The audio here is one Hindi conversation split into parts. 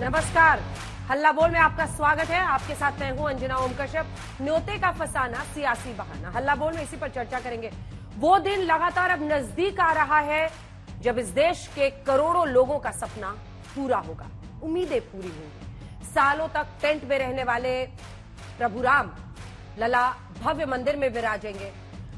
नमस्कार, हल्ला बोल में आपका स्वागत है। आपके साथ मैं हूं अंजना ओम कश्यप। न्योते का फसाना सियासी बहाना, हल्ला बोल में इसी पर चर्चा करेंगे। वो दिन लगातार अब नजदीक आ रहा है जब इस देश के करोड़ों लोगों का सपना पूरा होगा, उम्मीदें पूरी होंगी। सालों तक टेंट में रहने वाले प्रभु राम लला भव्य मंदिर में विराजेंगे।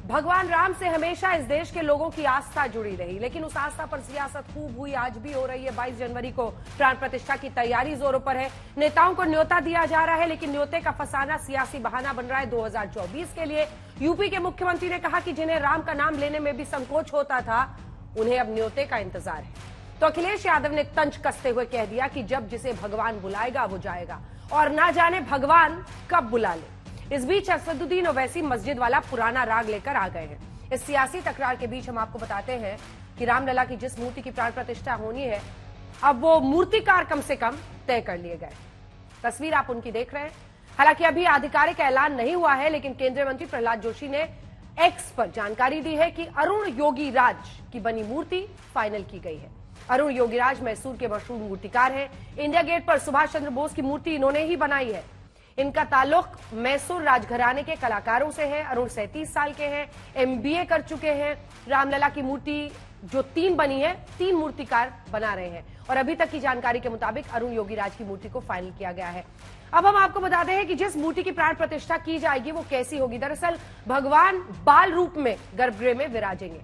भगवान राम से हमेशा इस देश के लोगों की आस्था जुड़ी रही, लेकिन उस आस्था पर सियासत खूब हुई, आज भी हो रही है। 22 जनवरी को प्राण प्रतिष्ठा की तैयारी जोरों पर है। नेताओं को न्योता दिया जा रहा है, लेकिन न्योते का फसाना सियासी बहाना बन रहा है 2024 के लिए। यूपी के मुख्यमंत्री ने कहा कि जिन्हें राम का नाम लेने में भी संकोच होता था, उन्हें अब न्योते का इंतजार है। तो अखिलेश यादव ने तंज कसते हुए कह दिया कि जब जिसे भगवान बुलाएगा वो जाएगा, और ना जाने भगवान कब बुला ले। इस बीच असदुद्दीन ओवैसी मस्जिद वाला पुराना राग लेकर आ गए हैं। इस सियासी तकरार के बीच हम आपको बताते हैं कि रामलला की जिस मूर्ति की प्राण प्रतिष्ठा होनी है, अब वो मूर्तिकार कम से कम तय कर लिए गए। तस्वीर आप उनकी देख रहे हैं। हालांकि अभी आधिकारिक ऐलान नहीं हुआ है, लेकिन केंद्रीय मंत्री प्रहलाद जोशी ने एक्स पर जानकारी दी है कि अरुण योगीराज की बनी मूर्ति फाइनल की गई है। अरुण योगीराज मैसूर के मशहूर मूर्तिकार हैं। इंडिया गेट पर सुभाष चंद्र बोस की मूर्ति इन्होंने ही बनाई है। इनका ताल्लुक मैसूर राजघराने के कलाकारों से है। अरुण 37 साल के हैं, MBA कर चुके हैं। रामलला की मूर्ति जो 3 बनी है, 3 मूर्तिकार बना रहे हैं, और अभी तक की जानकारी के मुताबिक अरुण योगीराज की मूर्ति को फाइनल किया गया है। अब हम आपको बताते हैं कि जिस मूर्ति की प्राण प्रतिष्ठा की जाएगी वो कैसी होगी। दरअसल भगवान बाल रूप में गर्भगृह में विराजेंगे।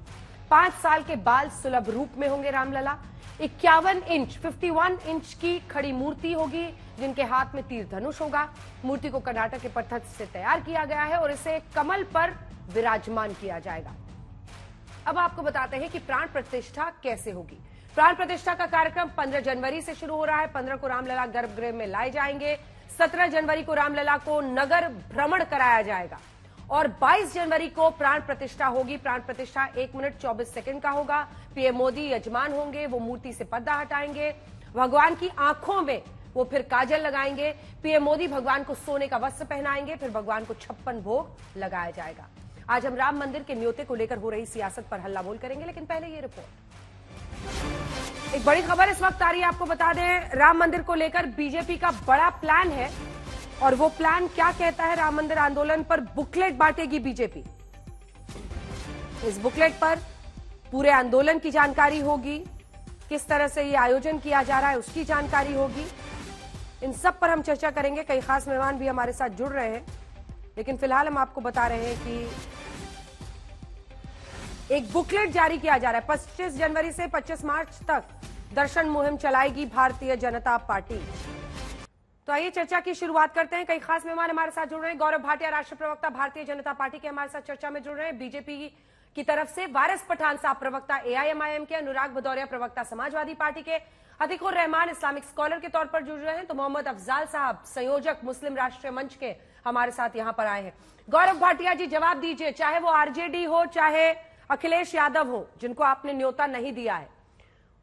5 साल के बाल सुलभ रूप में होंगे रामलला। 51 इंच की खड़ी मूर्ति होगी, जिनके हाथ में तीर धनुष होगा। मूर्ति को कर्नाटक के पत्थर से तैयार किया गया है और इसे कमल पर विराजमान किया जाएगा। अब आपको बताते हैं कि प्राण प्रतिष्ठा कैसे होगी। प्राण प्रतिष्ठा का कार्यक्रम 15 जनवरी से शुरू हो रहा है। 15 को रामलला गर्भगृह में लाए जाएंगे। 17 जनवरी को रामलला को नगर भ्रमण कराया जाएगा और 22 जनवरी को प्राण प्रतिष्ठा होगी। प्राण प्रतिष्ठा 1 मिनट 24 सेकंड का होगा। पीएम मोदी यजमान होंगे, वो मूर्ति से पर्दा हटाएंगे। भगवान की आंखों में वो फिर काजल लगाएंगे। पीएम मोदी भगवान को सोने का वस्त्र पहनाएंगे, फिर भगवान को 56 भोग लगाया जाएगा। आज हम राम मंदिर के न्योते को लेकर हो रही सियासत पर हल्ला बोल करेंगे, लेकिन पहले ये रिपोर्ट। एक बड़ी खबर इस वक्त आ रही है, आपको बता दें, राम मंदिर को लेकर बीजेपी का बड़ा प्लान है। और वो प्लान क्या कहता है? राम मंदिर आंदोलन पर बुकलेट बांटेगी बीजेपी। इस बुकलेट पर पूरे आंदोलन की जानकारी होगी, किस तरह से ये आयोजन किया जा रहा है उसकी जानकारी होगी। इन सब पर हम चर्चा करेंगे। कई खास मेहमान भी हमारे साथ जुड़ रहे हैं, लेकिन फिलहाल हम आपको बता रहे हैं कि एक बुकलेट जारी किया जा रहा है। 25 जनवरी से 25 मार्च तक दर्शन मुहिम चलाएगी भारतीय जनता पार्टी। तो आइए चर्चा की शुरुआत करते हैं। कई खास मेहमान हमारे साथ जुड़ रहे हैं। गौरव भाटिया, राष्ट्रीय प्रवक्ता भारतीय जनता पार्टी के, हमारे साथ चर्चा में जुड़ रहे हैं। बीजेपी की तरफ से वारिस पठान साहब, प्रवक्ता AIMIM के, अनुराग भदौरिया, प्रवक्ता समाजवादी पार्टी के, अतिकुर रहमान इस्लामिक स्कॉलर के तौर पर जुड़ रहे हैं। तो मोहम्मद अफजाल साहब, संयोजक मुस्लिम राष्ट्रीय मंच के, हमारे साथ यहां पर आए हैं। गौरव भाटिया जी, जवाब दीजिए, चाहे वो RJD हो, चाहे अखिलेश यादव हो, जिनको आपने न्योता नहीं दिया है,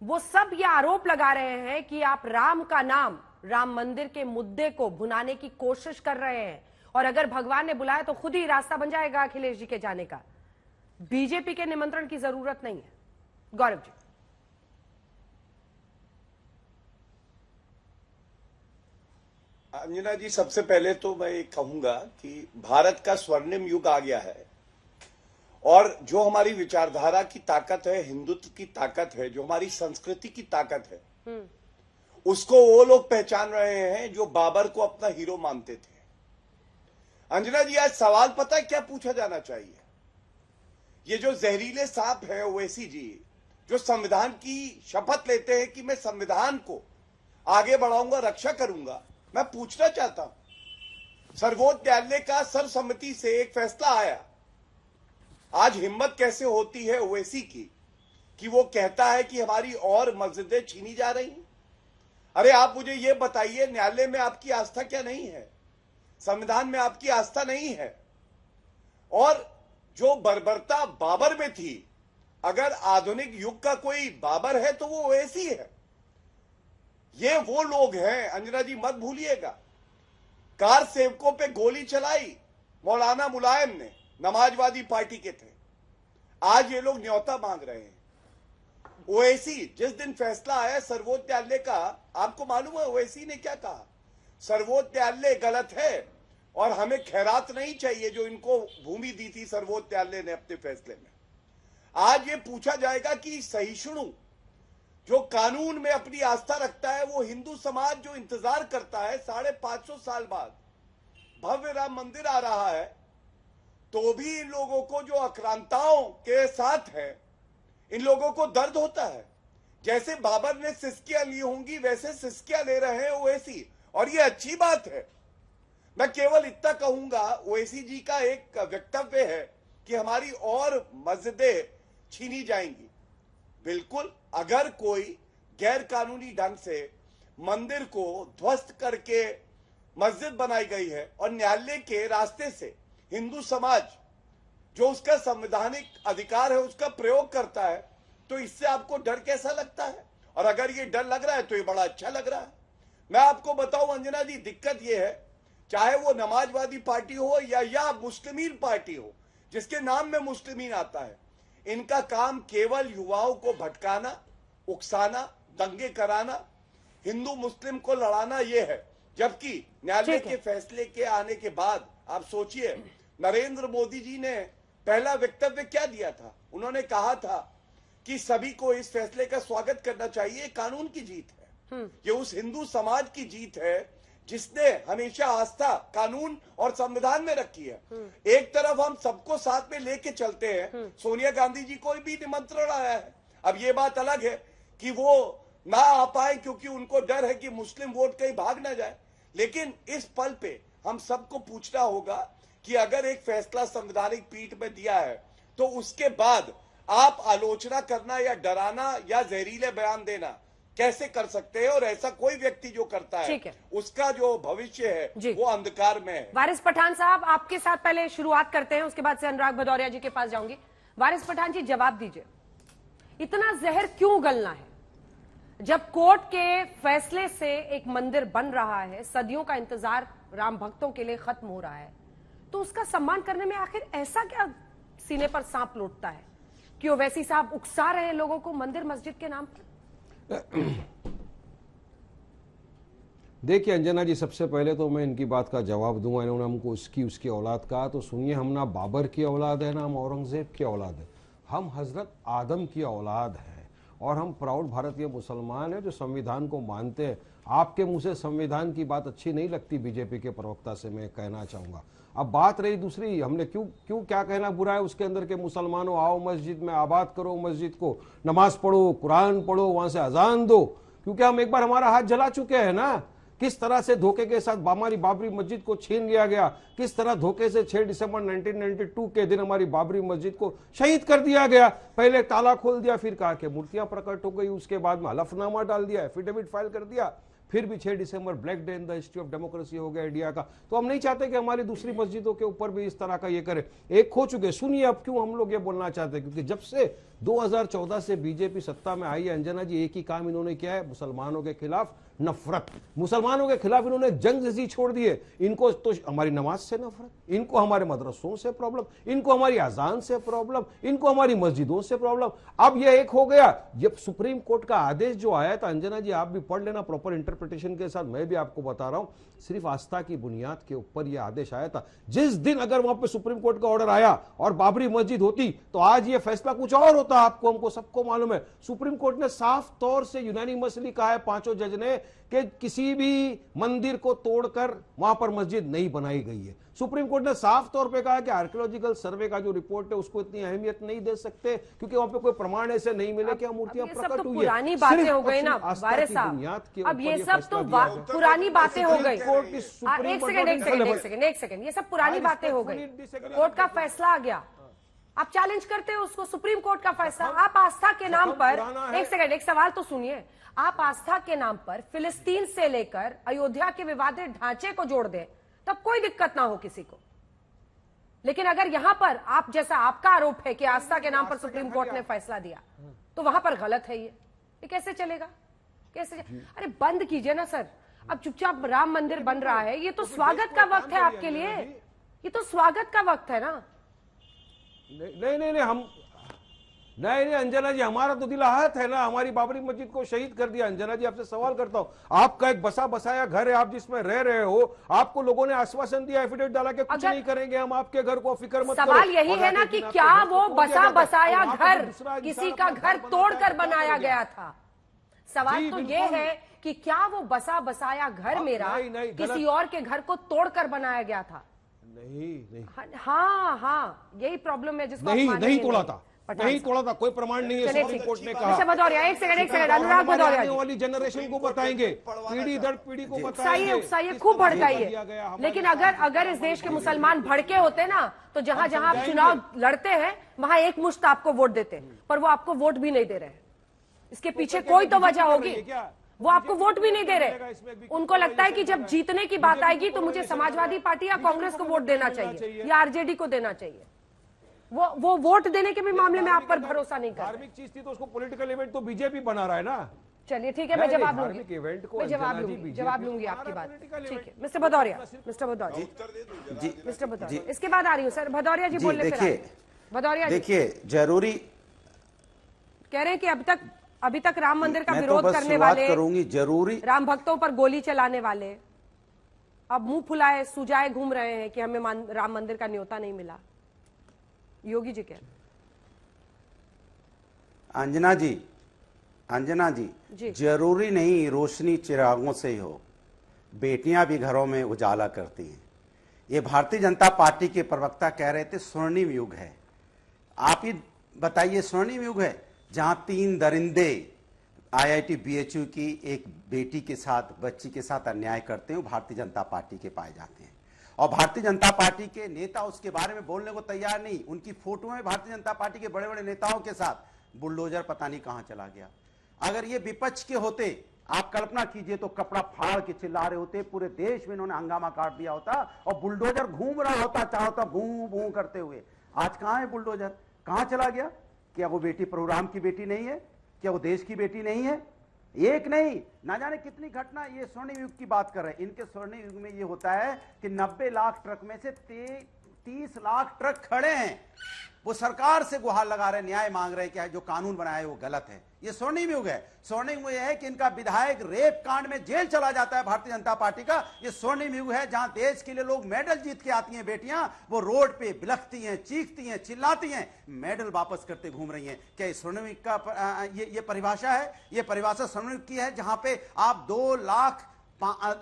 वो सब ये आरोप लगा रहे हैं कि आप राम का नाम, राम मंदिर के मुद्दे को भुनाने की कोशिश कर रहे हैं, और अगर भगवान ने बुलाया तो खुद ही रास्ता बन जाएगा अखिलेश जी के जाने का। बीजेपी के निमंत्रण की जरूरत नहीं है। गौरव जी। अंजना जी, सबसे पहले तो मैं कहूंगा कि भारत का स्वर्णिम युग आ गया है, और जो हमारी विचारधारा की ताकत है, हिंदुत्व की ताकत है, जो हमारी संस्कृति की ताकत है, उसको वो लोग पहचान रहे हैं जो बाबर को अपना हीरो मानते थे। अंजना जी, आज सवाल पता है क्या पूछा जाना चाहिए? ये जो जहरीले सांप है ओवैसी जी, जो संविधान की शपथ लेते हैं कि मैं संविधान को आगे बढ़ाऊंगा, रक्षा करूंगा, मैं पूछना चाहता हूं, सर्वोच्च न्यायालय का सर्वसम्मति से एक फैसला आया, आज हिम्मत कैसे होती है ओवैसी की कि वो कहता है कि हमारी और मस्जिदें छीनी जा रही हैं? अरे आप मुझे ये बताइए, न्यायालय में आपकी आस्था क्या नहीं है? संविधान में आपकी आस्था नहीं है? और जो बर्बरता बाबर में थी, अगर आधुनिक युग का कोई बाबर है तो वो ओवैसी है। ये वो लोग हैं, अंजना जी मत भूलिएगा, कार सेवकों पे गोली चलाई मौलाना मुलायम ने, समाजवादी पार्टी के थे। आज ये लोग न्योता मांग रहे हैं। ओवैसी जिस दिन फैसला आया सर्वोच्च न्यायालय का, आपको मालूम है ओवैसी ने क्या कहा? सर्वोच्च न्यायालय गलत है और हमें खैरात नहीं चाहिए जो इनको भूमि दी थी सर्वोच्च न्यायालय ने अपने फैसले में। आज ये पूछा जाएगा कि सहिष्णु जो कानून में अपनी आस्था रखता है, वो हिंदू समाज जो इंतजार करता है 550 साल बाद भव्य राम मंदिर आ रहा है, तो भी इन लोगों को जो आक्रांताओं के साथ है, इन लोगों को दर्द होता है। जैसे बाबर ने सिस्कियां ली होंगी वैसे सिस्कियां ले रहे हैं ओवैसी, और ये अच्छी बात है। मैं केवल इतना कहूंगा, ओवैसी जी का एक वक्तव्य है कि हमारी और मस्जिदें छीनी जाएंगी। बिल्कुल, अगर कोई गैर कानूनी ढंग से मंदिर को ध्वस्त करके मस्जिद बनाई गई है और न्यायालय के रास्ते से हिंदू समाज जो उसका संवैधानिक अधिकार है उसका प्रयोग करता है, तो इससे आपको डर कैसा लगता है? और अगर ये डर लग रहा है तो ये बड़ा अच्छा लग रहा है। मैं आपको बताऊं अंजना जी, दिक्कत ये है, चाहे वो नमाजवादी पार्टी हो या मुस्लिमीन पार्टी हो, जिसके नाम में मुस्लिमीन आता है, इनका काम केवल युवाओं को भटकाना, उकसाना, दंगे कराना, हिंदू मुस्लिम को लड़ाना ये है। जबकि न्यायालय के फैसले के आने के बाद आप सोचिए, नरेंद्र मोदी जी ने पहला वक्तव्य क्या दिया था? उन्होंने कहा था कि सभी को इस फैसले का स्वागत करना चाहिए, कानून की जीत है, ये उस हिंदू समाज की जीत है जिसने हमेशा आस्था कानून और संविधान में रखी है। एक तरफ हम सबको साथ में लेके चलते हैं, सोनिया गांधी जी को भी निमंत्रण आया है। अब ये बात अलग है कि वो ना आ पाए क्योंकि उनको डर है कि मुस्लिम वोट कहीं भाग ना जाए, लेकिन इस पल पे हम सबको पूछना होगा कि अगर एक फैसला संवैधानिक पीठ में दिया है तो उसके बाद आप आलोचना करना या डराना या जहरीले बयान देना कैसे कर सकते हैं? और ऐसा कोई व्यक्ति जो करता है उसका जो भविष्य है वो अंधकार में है। वारिस पठान साहब, आपके साथ पहले शुरुआत करते हैं, उसके बाद से अनुराग भदौरिया जी के पास जाऊंगी। वारिस पठान जी, जवाब दीजिए, इतना जहर क्यों गलना है? जब कोर्ट के फैसले से एक मंदिर बन रहा है, सदियों का इंतजार राम भक्तों के लिए खत्म हो रहा है, तो उसका सम्मान करने में आखिर ऐसा क्या सीने पर सांप लौटता है कि ओवैसी साहब उकसा रहे हैं लोगों को मंदिर मस्जिद के नाम पर? देखिए अंजना जी, सबसे पहले तो मैं इनकी बात का जवाब दूंगा। इन्होंने हमको उसकी औलाद कहा, तो सुनिए, हम ना बाबर की औलाद है ना हम औरंगजेब की औलाद है, हम हजरत आदम की औलाद हैं और हम प्राउड भारतीय मुसलमान हैं जो संविधान को मानते हैं। आपके मुंह से संविधान की बात अच्छी नहीं लगती बीजेपी के प्रवक्ता से, मैं कहना चाहूंगा। अब बात रही दूसरी, हमने क्यों क्या कहना बुरा है उसके अंदर के मुसलमानों, आओ मस्जिद में आबाद करो, मस्जिद को नमाज पढ़ो, कुरान पढ़ो, वहां से अजान दो, क्योंकि हम एक बार हमारा हाथ जला चुके हैं ना। किस तरह से धोखे के साथ हमारी बाबरी मस्जिद को छीन लिया गया, किस तरह धोखे से 6 दिसंबर 1992 के दिन हमारी बाबरी मस्जिद को शहीद कर दिया गया। पहले ताला खोल दिया, फिर कहा कि मूर्तियां प्रकट हो गई, उसके बाद में हलफनामा डाल दिया, एफिडेविट फाइल कर दिया, फिर भी 6 दिसंबर black day in the history of democracy हो गया इंडिया का। तो हम नहीं चाहते कि हमारी दूसरी मस्जिदों के ऊपर भी इस तरह का ये करे। एक खो चुके। सुनिए अब क्यों हम लोग ये बोलना चाहते हैं, क्योंकि जब से 2014 से बीजेपी सत्ता में आई है अंजना जी, एक ही काम इन्होंने किया है, मुसलमानों के खिलाफ नफरत, मुसलमानों के खिलाफ इन्होंने जंग जजी छोड़ दिए। इनको तो हमारी नमाज से नफरत, इनको हमारे मदरसों से प्रॉब्लम, इनको हमारी अजान से प्रॉब्लम, इनको हमारी मस्जिदों से प्रॉब्लम। अब यह एक हो गया, जब सुप्रीम कोर्ट का आदेश जो आया था अंजना जी, आप भी पढ़ लेना प्रॉपर इंटरप्रिटेशन के साथ, मैं भी आपको बता रहा हूं, सिर्फ आस्था की बुनियाद के ऊपर यह आदेश आया था। जिस दिन अगर वहां पे सुप्रीम कोर्ट का ऑर्डर आया और बाबरी मस्जिद होती तो आज यह फैसला कुछ और होता। आपको हमको सबको मालूम है, सुप्रीम कोर्ट ने साफ तौर से यूनानिमसली कहा है, 5 जज ने, कि किसी भी मंदिर को तोड़कर वहां पर मस्जिद नहीं बनाई गई है। सुप्रीम कोर्ट ने साफ तौर पे कहा कि आर्कियोलॉजिकल सर्वे का जो रिपोर्ट है उसको इतनी अहमियत नहीं दे सकते क्योंकि वहां पे कोई प्रमाण ऐसे नहीं मिले कि मूर्तियां प्रकट हुई है। पुरानी बातें हो गई ना वारिस साहब, अब ये सब तो पुरानी बातें हो गई। एक सेकंड, ये सब पुरानी बातें हो गई। कोर्ट का फैसला आ गया, आप चैलेंज करते हो उसको, सुप्रीम कोर्ट का फैसला। आप आस्था के नाम पर, एक सेकंड, एक सवाल तो सुनिए, आप आस्था के नाम पर फिलिस्तीन से लेकर अयोध्या के विवादित ढांचे को जोड़ दें तब कोई दिक्कत ना हो किसी को, लेकिन अगर यहां पर आप जैसा आपका आरोप है कि आस्था के नाम पर सुप्रीम कोर्ट ने फैसला दिया तो वहां पर गलत है। ये कैसे चलेगा? कैसे? अरे बंद कीजिए ना सर, अब चुपचाप राम मंदिर बन रहा है, ये तो स्वागत का वक्त है आपके लिए, ये तो स्वागत का वक्त है ना। नहीं, हम नहीं अंजना जी, हमारा तो दिल आहत है ना, हमारी बाबरी मस्जिद को शहीद कर दिया। अंजना जी, आपसे सवाल करता हूं, आपका एक बसा बसाया घर है, आप जिसमें रह रहे हो, आपको लोगों ने आश्वासन दिया, एफिडेविट डाला कि कुछ नहीं करेंगे हम आपके घर को, फिक्र मत करो। सवाल यही है ना कि क्या वो बसा बसाया घर किसी का घर तोड़कर बनाया गया था? सवाल तो ये है कि क्या वो बसा बसाया घर मेरा किसी और के घर को तोड़कर बनाया गया था? नहीं। हाँ, यही प्रॉब्लम है जिसको नहीं तोड़ा था, नहीं तोड़ा था, कोई प्रमाण नहीं है। सुप्रीम कोर्ट ने कहा। भदौरिया, एक सेकंड, अनुराग भदौरिया आने वाली जनरेशन को बताएंगे, पीढ़ी दर पीढ़ी को बताएंगे। उकसाइए, खूब भड़काइए, लेकिन अगर इस देश के मुसलमान भड़के होते ना, तो जहां जहां आप चुनाव लड़ते हैं वहां एक मुश्त आपको वोट देते, पर वो आपको वोट भी नहीं दे रहे। इसके पीछे कोई तो वजह होगी, वो आपको वोट भी नहीं दे रहे। उनको लगता है कि जब जीतने की बात आएगी तो मुझे समाजवादी पार्टी या कांग्रेस को वोट देना चाहिए या आरजेडी को देना चाहिए। वो वोट देने के भी मामले में आप पर भरोसा नहीं कर रहे। धार्मिक चीज थी तो उसको पॉलिटिकल इवेंट तो बीजेपी बना रहा है ना। चलिए ठीक है, मैं जवाब लूंगी, जवाब लूंगी आपकी बात। ठीक है मिस्टर भदौरिया, इसके बाद आ रही हूँ सर। भदौरिया जी बोलने पे भदौरिया देखिए, जरूरी कह रहे हैं कि अभी तक राम मंदिर का विरोध करने वाले, करूंगी जरूरी राम भक्तों पर गोली चलाने वाले अब मुंह फुलाए सुजाए घूम रहे हैं कि हमें राम मंदिर का न्योता नहीं मिला। योगी जी कह, अंजना जी, जरूरी नहीं रोशनी चिरागों से ही हो, बेटियां भी घरों में उजाला करती हैं। ये भारतीय जनता पार्टी के प्रवक्ता कह रहे थे स्वर्णिम युग है। आप ही बताइए, स्वर्णिम युग है जहां 3 दरिंदे IIT BHU की एक बेटी के साथ, बच्ची के साथ अन्याय करते हैं, भारतीय जनता पार्टी के पाए जाते हैं। और भारतीय जनता पार्टी के नेता उसके बारे में बोलने को तैयार नहीं। उनकी फोटो में भारतीय जनता पार्टी के बड़े बड़े नेताओं के साथ बुलडोजर पता नहीं कहां चला गया। अगर ये विपक्ष के होते, आप कल्पना कीजिए, तो कपड़ा फाड़ के चिल्ला रहे होते, पूरे देश में इन्होंने हंगामा काट दिया होता और बुलडोजर घूम रहा होता चारों तरफ भूं भूं करते हुए। आज कहां है बुलडोजर, कहां चला गया? क्या वो बेटी प्रभु राम की बेटी नहीं है? क्या वो देश की बेटी नहीं है? एक नहीं, ना जाने कितनी घटना। ये स्वर्णिम युग की बात कर रहे हैं। इनके स्वर्णिम युग में ये होता है कि 90 लाख ट्रक में से 30 लाख ट्रक खड़े हैं, वो सरकार से गुहार लगा रहे, न्याय मांग रहे हैं कि जो कानून बनाया है वो गलत है। ये स्वर्णिम युग है। स्वर्णिम युग है कि इनका विधायक रेप कांड में जेल चला जाता है भारतीय जनता पार्टी का। ये स्वर्णिम युग है जहां देश के लिए लोग मेडल जीत के आती हैं बेटियां, वो रोड पे बिलखती हैं, चीखती हैं, चिल्लाती हैं, मेडल वापस करते घूम रही हैं। क्या स्वर्णिम युग का ये परिभाषा है? ये परिभाषा स्वर्णिम युग की है जहां पे आप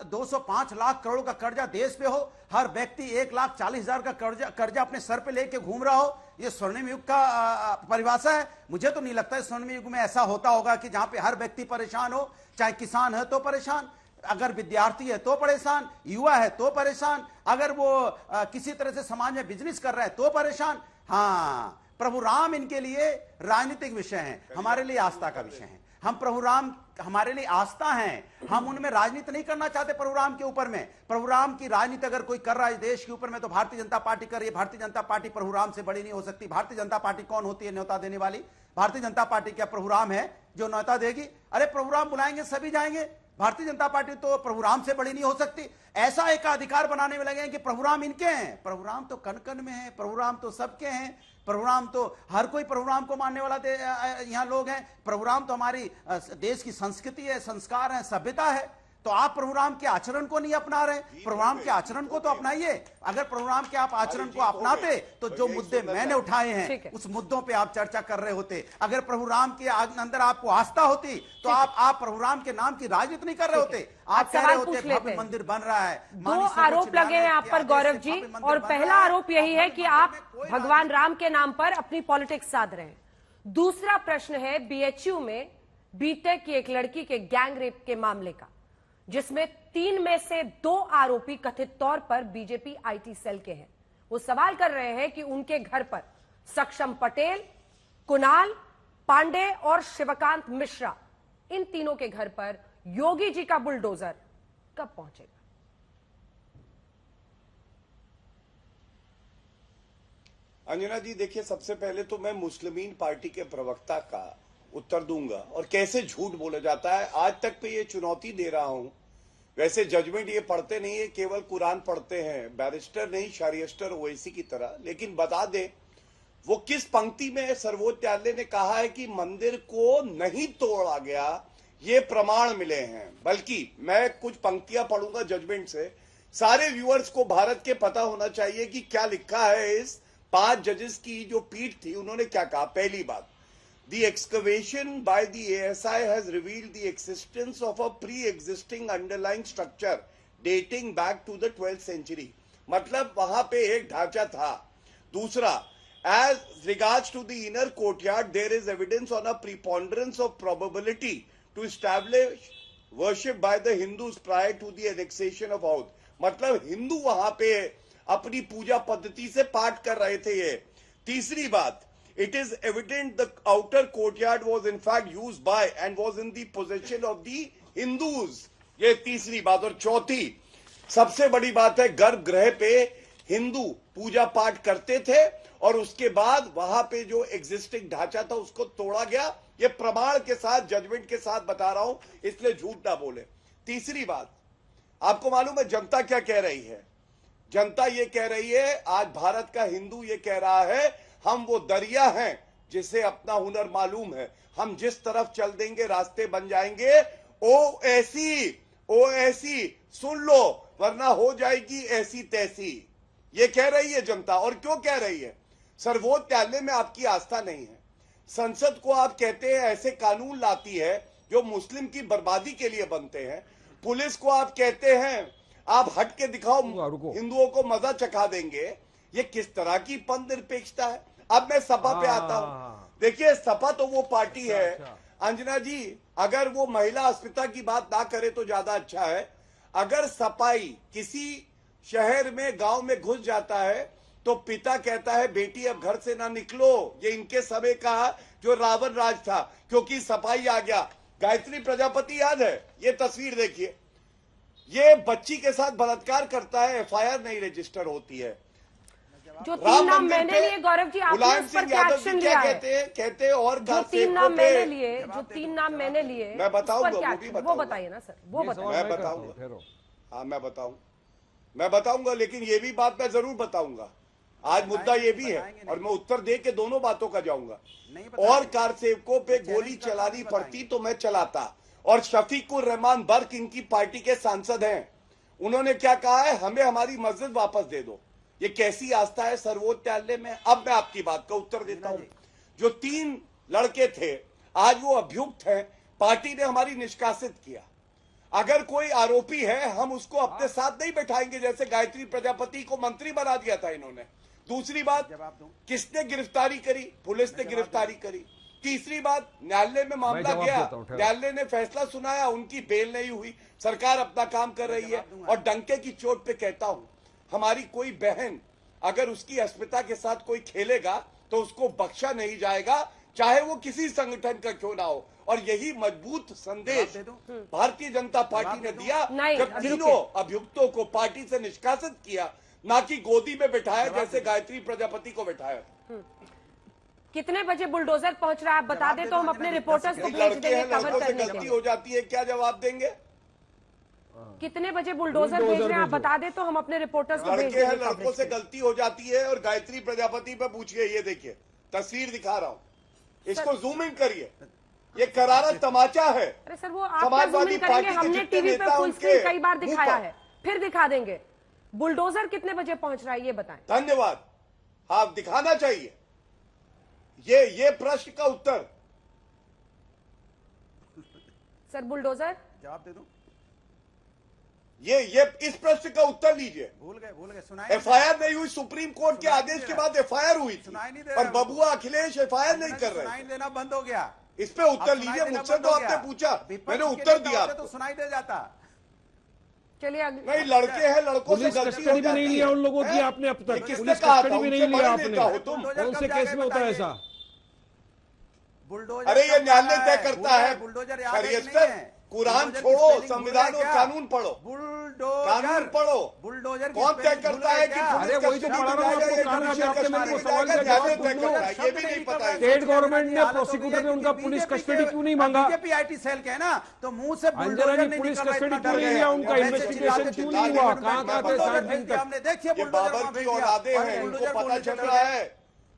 205 लाख करोड़ का कर्जा देश पे हो, हर व्यक्ति 1,40,000 का कर्जा अपने सर पे लेके घूम रहा हो। ये स्वर्णिम युग का परिभाषा है? मुझे तो नहीं लगता है स्वर्णिम युग में ऐसा होता होगा कि जहां पे हर व्यक्ति परेशान हो, चाहे किसान है तो परेशान, अगर विद्यार्थी है तो परेशान, युवा है तो परेशान, अगर वो किसी तरह से समाज में बिजनेस कर रहा है तो परेशान। हाँ, प्रभु राम इनके लिए राजनीतिक विषय है, हमारे लिए आस्था का विषय है। हम प्रभु राम हमारे लिए आस्था है, हम उनमें राजनीति नहीं करना चाहते। प्रभु राम के ऊपर में, प्रभु राम की राजनीति अगर कोई कर रहा है देश के ऊपर में तो भारतीय जनता पार्टी कर रही है। भारतीय जनता पार्टी प्रभु राम से बड़ी नहीं हो सकती। भारतीय जनता पार्टी कौन होती है न्योता देने वाली? भारतीय जनता पार्टी क्या प्रभु राम है जो न्योता देगी? अरे प्रभु राम बुलाएंगे सभी जाएंगे। भारतीय जनता पार्टी तो प्रभु राम से बड़ी नहीं हो सकती। ऐसा एक अधिकार बनाने में लगे हैं कि प्रभु राम इनके हैं। प्रभु राम तो कण कण में है, प्रभु राम तो सबके हैं, प्रभु राम तो हर कोई प्रभु राम को मानने वाला यहाँ लोग हैं। प्रभु राम तो हमारी देश की संस्कृति है, संस्कार है, सभ्यता है। तो आप प्रभु राम के आचरण को नहीं अपना रहे, प्रभु राम के आचरण को तो अपनाइए। अगर प्रभु राम के आप आचरण को अपनाते तो जो मुद्दे मैंने उठाए हैं उस मुद्दों पे आप चर्चा कर रहे होते। अगर प्रभु राम के अंदर आपको आस्था होती तो आप प्रभु राम के नाम की राजनीति नहीं कर रहे होते। आप कह रहे होते भव्य मंदिर बन रहा है। 2 आरोप लगे हैं आप पर गौरव जी, और पहला आरोप यही है कि आप भगवान राम के नाम पर अपनी पॉलिटिक्स साध रहे हैं। दूसरा प्रश्न है BHU में बीटेक की एक लड़की के गैंग रेप के मामले का, जिसमें 3 में से 2 आरोपी कथित तौर पर बीजेपी IT सेल के हैं। वो सवाल कर रहे हैं कि उनके घर पर सक्षम पटेल, कुणाल पांडे और शिवकांत मिश्रा, इन तीनों के घर पर योगी जी का बुलडोजर कब पहुंचेगा? अंजना जी देखिए, सबसे पहले तो मैं मुस्लिमीन पार्टी के प्रवक्ता का उत्तर दूंगा और कैसे झूठ बोला जाता है आज तक पे ये चुनौती दे रहा हूं। वैसे जजमेंट ये पढ़ते नहीं है, केवल कुरान पढ़ते हैं, बैरिस्टर नहीं शरीयस्टर ओवैसी की तरह। लेकिन बता दें वो किस पंक्ति में सर्वोच्च न्यायालय ने कहा है कि मंदिर को नहीं तोड़ा गया, ये प्रमाण मिले हैं। बल्कि मैं कुछ पंक्तियां पढ़ूंगा जजमेंट से, सारे व्यूअर्स को भारत के पता होना चाहिए कि क्या लिखा है। इस 5 जजेस की जो पीठ थी उन्होंने क्या कहा। पहली बात, The excavation by the ASI has revealed the existence of a pre-existing underlying structure dating back to the 12th century. मतलब वहां पे एक ढांचा था। दूसरा, as regards to the inner courtyard, there is evidence on a preponderance of probability to establish worship by the Hindus prior to the annexation of Oudh. मतलब हिंदू वहां पे अपनी पूजा पद्धति से पाठ कर रहे थे ये। तीसरी बात, it is evident the outer courtyard was in fact used by and was in the possession of the Hindus. ये तीसरी बात। और चौथी सबसे बड़ी बात है, गर्भगृह पे हिंदू पूजा पाठ करते थे और उसके बाद वहां पे जो एग्जिस्टिंग ढांचा था उसको तोड़ा गया। ये प्रमाण के साथ, जजमेंट के साथ बता रहा हूं, इसलिए झूठ ना बोले। तीसरी बात, आपको मालूम है जनता क्या कह रही है? जनता ये कह रही है, आज भारत का हिंदू ये कह रहा है, हम वो दरिया हैं जिसे अपना हुनर मालूम है, हम जिस तरफ चल देंगे रास्ते बन जाएंगे। ओएसी सुन लो वरना हो जाएगी ऐसी तैसी, ये कह रही है जनता। और क्यों कह रही है? सर्वोच्च न्यायालय में आपकी आस्था नहीं है। संसद को आप कहते हैं ऐसे कानून लाती है जो मुस्लिम की बर्बादी के लिए बनते हैं। पुलिस को आप कहते हैं आप हट के दिखाओ, हिंदुओं को मजा चखा देंगे। ये किस तरह की पंथ निरपेक्षता है? अब मैं सपा पे आता हूं। देखिए, सपा तो वो पार्टी है, अंजना जी, अगर वो महिला अस्मिता की बात ना करे तो ज्यादा अच्छा है। अगर सपाई किसी शहर में, गांव में घुस जाता है तो पिता कहता है बेटी अब घर से ना निकलो। ये इनके समय का जो रावण राज था, क्योंकि सपाई आ गया। गायत्री प्रजापति याद है? ये तस्वीर देखिए, ये बच्ची के साथ बलात्कार करता है, एफआईआर नहीं रजिस्टर होती है। जो 3 नाम मैंने लिए गौरव जी, आपने उस पर क्या एक्शन लिया है? कहते हैं और जो 3 नाम मैंने लिए, जो 3 नाम मैंने लिए, मैं बताऊंगा, वो बताइए ना सर, वो बताइए। मैं बताऊंगा, हाँ मैं बताऊंगा, लेकिन ये भी बात मैं जरूर बताऊंगा। आज मुद्दा ये भी है और मैं उत्तर दे के दोनों बातों का जाऊंगा। और कार सेवकों पे गोली चलानी पड़ती तो मैं चलाता। और शफीकुर रहमान बर्क इनकी पार्टी के सांसद हैं, उन्होंने क्या कहा है? हमें हमारी मस्जिद वापस दे दो। ये कैसी आस्था है सर्वोच्च न्यायालय में? अब मैं आपकी बात का उत्तर देता हूं। जो 3 लड़के थे आज वो अभियुक्त हैं, पार्टी ने हमारी निष्कासित किया। अगर कोई आरोपी है हम उसको अपने साथ नहीं बैठाएंगे, जैसे गायत्री प्रजापति को मंत्री बना दिया था इन्होंने। दूसरी बात, किसने गिरफ्तारी करी? पुलिस ने गिरफ्तारी करी। तीसरी बात, न्यायालय में मामला गया, न्यायालय ने फैसला सुनाया, उनकी बेल नहीं हुई। सरकार अपना काम कर रही है। और डंके की चोट पे कहता हूं, हमारी कोई बहन अगर उसकी अस्मिता के साथ कोई खेलेगा तो उसको बख्शा नहीं जाएगा, चाहे वो किसी संगठन का क्यों ना हो। और यही मजबूत संदेश भारतीय जनता पार्टी ने दिया जब तीनों अभियुक्तों को पार्टी से निष्कासित किया, ना कि गोदी में बिठाया जैसे गायत्री प्रजापति को बिठाया। कितने बजे बुलडोजर पहुंच रहा है आप बता दें तो हम अपने रिपोर्टर्स को भेज देंगे कवर करने के लिए। गलती हो जाती है, क्या जवाब देंगे? कितने बजे बुलडोजर भेज रहे हैं आप बता दें तो हम अपने रिपोर्टर्स को भेज देंगे। लड़कों से गलती हो जाती है। और गायत्री प्रजापति पे पूछिए, ये देखिए तस्वीर दिखा रहा हूं, इसको जूम इन करिए, ये करारा तमाचा है। अरे सर, वो आप जूम इन करेंगे, हमने टीवी पे फुल स्क्रीन कई बार दिखाया है, फिर दिखा देंगे। बुलडोजर कितने बजे पहुंच रहा है ये बताएं। धन्यवाद, हाँ दिखाना चाहिए। ये प्रश्न का उत्तर। सर बुलडोजर जवाब दे दूं? ये इस प्रश्न का उत्तर लीजिए। भूल गए सुनाई। एफआईआर नहीं हुई, सुप्रीम कोर्ट के आदेश के बाद एफआईआर हुई थी, और बबुआ अखिलेश एफआईआर नहीं कर रहे। सुनाई देना बंद हो गया। इस पे उत्तर लीजिए। मुझसे तो आपने पूछा, मैंने उत्तर दिया। तो सुनाई दे जाता। चलिए नहीं, लड़के हैं, लड़कों से गलती हो जाती नहीं लिया उन लोगों की आपने अब तक। किसने कहा था? भी नहीं लिया आपने। कौन से केस में होता है ऐसा? बुलडोजर, अरे ये न्यायालय तय करता है। बुलडोजर कुरान छोड़ो, संविधान और कानून पढ़ो। कानून पढ़ो। बुलडोजर कौन तय करता है कि अरे वही तो पढ़ा रहा हूं आपको, कानून आपने मेरे को सवाल का जवाब ये भी नहीं पता है। स्टेट गवर्नमेंट ने, प्रोसिक्यूटर ने उनका पुलिस कस्टडी क्यों नहीं मांगा? बीजेपी आईटी सेल के है ना, तो मुंह से अंजना जी पुलिस कस्टडी क्यों नहीं लिया? उनका इन्वेस्टिगेशन क्यों नहीं हुआ? कहां थे 7 दिन तक? हमने देखिए बाबर की औलादे हैं, इनको पता चल रहा है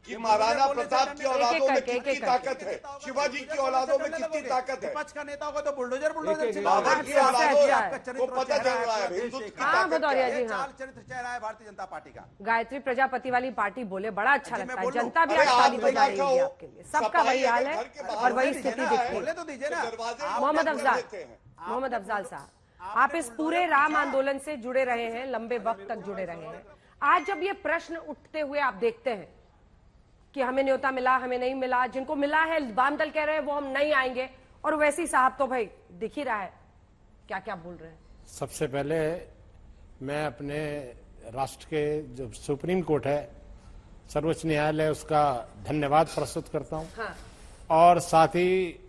कि महाराणा प्रताप की औलादों में एक-एक कितनी करके। ताकत है, शिवाजी की औलादों में कितनी ताकत है, विपक्ष का नेता होगा तो बुलडोजर बुलडोजर एक-एक चलाओगे। बाबर की अच्छा, औलादों अच्छा। आपका चरित्र को पता चल रहा है देश हिंदुत्व का। की हाँ, ताकत भदौरिया क्या है। जी, हाँ। चाल चरित्र चेहरा है भारतीय जनता पार्टी का। गायत्री प्रजापति वाली पार्टी बोले बड़ा अच्छा जी, मैं लगता है, बोल लूं। जनता भी अरे आज आप ताली तो बजा ना रही कहो, है आपके लिए। सबका सफाई वही हाल अगर है घर के बाहर और वही से स्थिति देना दिखती है, है। बोले तो दीजिए ना। तो दरवाजे आप मोहम्मद बंद कर अफजाल, देते हैं। मोहम्मद अफजाल साहब, आप इस पूरे राम आंदोलन से जुड़े रहे हैं, लंबे वक्त तक जुड़े रहे हैं। आज जब ये प्रश्न उठते हुए आप देखते हैं कि हमें न्योता मिला, हमें नहीं मिला, जिनको मिला है वाम दल कह रहे हैं वो हम नहीं आएंगे, और वैसी साहब तो भाई दिख ही रहा है क्या क्या बोल रहे हैं। सबसे पहले मैं अपने राष्ट्र के जो सुप्रीम कोर्ट है, सर्वोच्च न्यायालय, उसका धन्यवाद प्रस्तुत करता हूं। हाँ, और साथ ही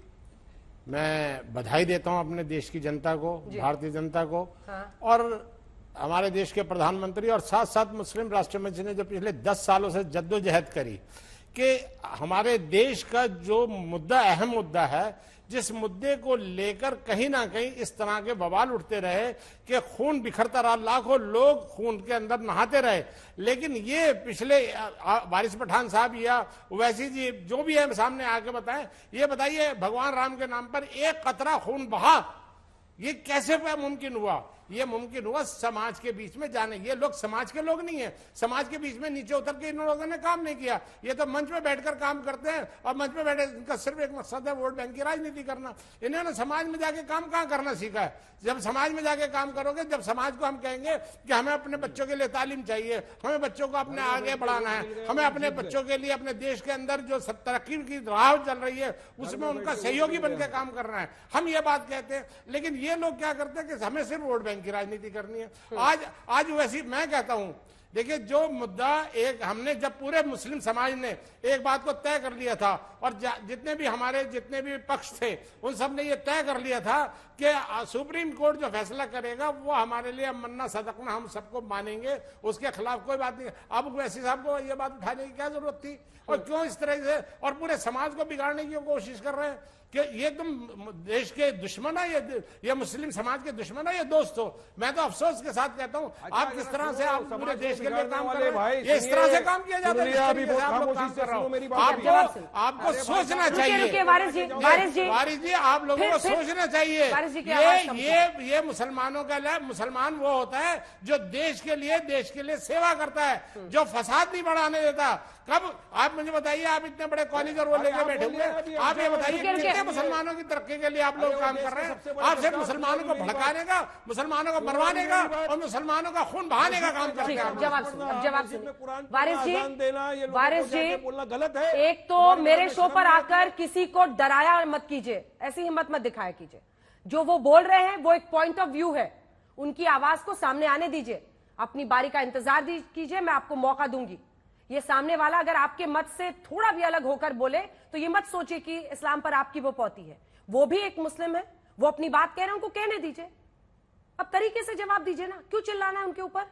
मैं बधाई देता हूं अपने देश की जनता को, भारतीय जनता को। हाँ। और हमारे देश के प्रधानमंत्री और साथ साथ मुस्लिम राष्ट्र मंच ने जो पिछले 10 सालों से जद्दोजहद करी कि हमारे देश का जो मुद्दा, अहम मुद्दा है, जिस मुद्दे को लेकर कहीं ना कहीं इस तरह के बवाल उठते रहे कि खून बिखरता रहा, लाखों लोग खून के अंदर नहाते रहे, लेकिन ये पिछले वारिस पठान साहब या वैसी जी जो भी है सामने आके बताएं, ये बताइए भगवान राम के नाम पर एक कतरा खून बहा, ये कैसे मुमकिन हुआ? ये मुमकिन हुआ समाज के बीच में जाने। ये लोग समाज के लोग नहीं है, समाज के बीच में नीचे उतर के इन लोगों ने काम नहीं किया। ये तो मंच में बैठकर काम करते हैं, और मंच में बैठे इनका सिर्फ एक मकसद है वोट बैंक की राजनीति करना। इन्होंने समाज में जाके काम कहाँ करना सीखा है? जब समाज में जाके काम करोगे, जब समाज को हम कहेंगे कि हमें अपने बच्चों के लिए तालीम चाहिए, हमें बच्चों को अपने आगे बढ़ाना है, हमें अपने बच्चों के लिए अपने देश के अंदर जो तरक्की की राह चल रही है उसमें उनका सहयोगी बनकर काम करना है, हम ये बात कहते हैं। लेकिन ये लोग क्या करते हैं कि हमें सिर्फ वोट बैंक की राजनीति करनी है। आज वैसी मैं कहता हूं, देखिए जो मुद्दा एक हमने जब पूरे मुस्लिम समाज ने एक बात को तय कर लिया था, और जितने भी पक्ष थे उन सब ने ये तय कर लिया था कि सुप्रीम कोर्ट जो फैसला करेगा वो हमारे लिए मन्ना सदकना, हम सबको मानेंगे, उसके खिलाफ कोई बात नहीं। अब वैसी साहब को ये बात उठाने की क्या जरूरत थी? और क्यों इस तरह से और पूरे समाज को बिगाड़ने की कोशिश कर रहे हैं कि ये एकदम देश के दुश्मन है, ये मुस्लिम समाज के दुश्मन है, ये दोस्त हो। मैं तो अफसोस के साथ कहता हूँ, आप किस तरह से आप पूरे देश के लिए काम कर रहे हैं, ये इस तरह से काम किया जाता है, आपको सोचना चाहिए। वारिस जी, आप लोगों को सोचना चाहिए। वारिस जी की आवाज ये मुसलमानों का मुसलमान वो होता है जो देश के लिए सेवा करता है, जो फसाद नहीं बढ़ाने देता। कब आप मुझे बताइए, आप इतने बड़े कॉलेज और वो लेके बैठे हुए, आप ये बताइए कितने मुसलमानों की तरक्की के लिए आप लोग काम कर रहे हैं? आप सिर्फ मुसलमानों को भड़काने का, मुसलमानों को मरवाने का और मुसलमानों का खून बहाने का काम करते हैं। जवाब सुनिए वारिस जी, बोलना गलत है। एक तो मेरे शो पर आकर किसी को डराया मत कीजिए, ऐसी हिम्मत मत दिखाया कीजिए। जो वो बोल रहे हैं वो एक पॉइंट ऑफ व्यू है, उनकी आवाज को सामने आने दीजिए, अपनी बारी का इंतजार कीजिए, मैं आपको मौका दूंगी। ये सामने वाला अगर आपके मत से थोड़ा भी अलग होकर बोले तो ये मत सोचिए कि इस्लाम पर आपकी वो पौती है। वो भी एक मुस्लिम है, वो अपनी बात कह रहे हैं, उनको कहने दीजिए। अब तरीके से जवाब दीजिए ना, क्यों चिल्लाना है उनके ऊपर?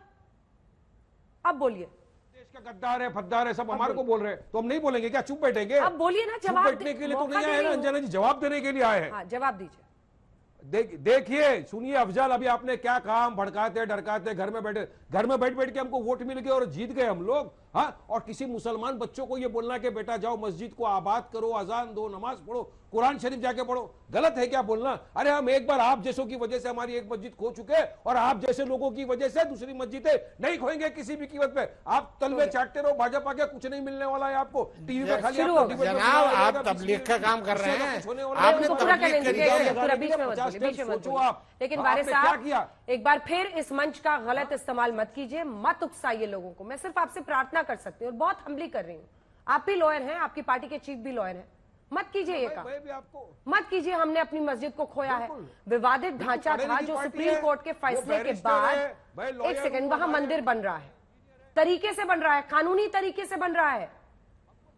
अब बोलिए। देश का गद्दार है, फद्दार है, सब हमारे को बोल रहे हैं, तो हम नहीं बोलेंगे क्या? चुप बैठेंगे? अब बोलिए ना, चुप जवाब बैठने के लिए तो नहीं आए ना अंजना जी, जवाब देने के लिए आए हैं। हाँ, जवाब दीजिए। देखिए, सुनिए अफजल, अभी आपने क्या कहा, हम भड़काते डरकाते घर में बैठ के हमको वोट मिल गए और जीत गए हम लोग। हाँ, और किसी मुसलमान बच्चों को ये बोलना कि बेटा जाओ मस्जिद को आबाद करो, अजान दो, नमाज पढ़ो, कुरान शरीफ जाके पढ़ो, गलत है क्या बोलना? अरे हम एक बार आप जैसों की वजह से हमारी एक मस्जिद खो चुके हैं, और आप जैसे लोगों की वजह से दूसरी मस्जिदें नहीं खोएंगे किसी भी कीमत पे। आप तलवे चाटते रहो, भाजपा के कुछ नहीं मिलने वाला है आपको। टीवी पे खाली जनाब आप तबलीग का काम कर रहे हैं, आपने सोचो आप। लेकिन वारिस साहब, एक बार फिर इस मंच का गलत इस्तेमाल मत कीजिए, मत उकसाइए लोगों को। मैं सिर्फ आपसे प्रार्थना कर सकती हूँ और बहुत हम्बली कर रही हूँ। आप भी लॉयर हैं, आपकी पार्टी के चीफ भी लॉयर हैं, मत कीजिए ये काम, मत कीजिए। हमने अपनी मस्जिद को खोया है, विवादित ढांचा था जो सुप्रीम कोर्ट के फैसले के बाद, एक सेकंड, वहां मंदिर बन रहा है, तरीके से बन रहा है, कानूनी तरीके से बन रहा है,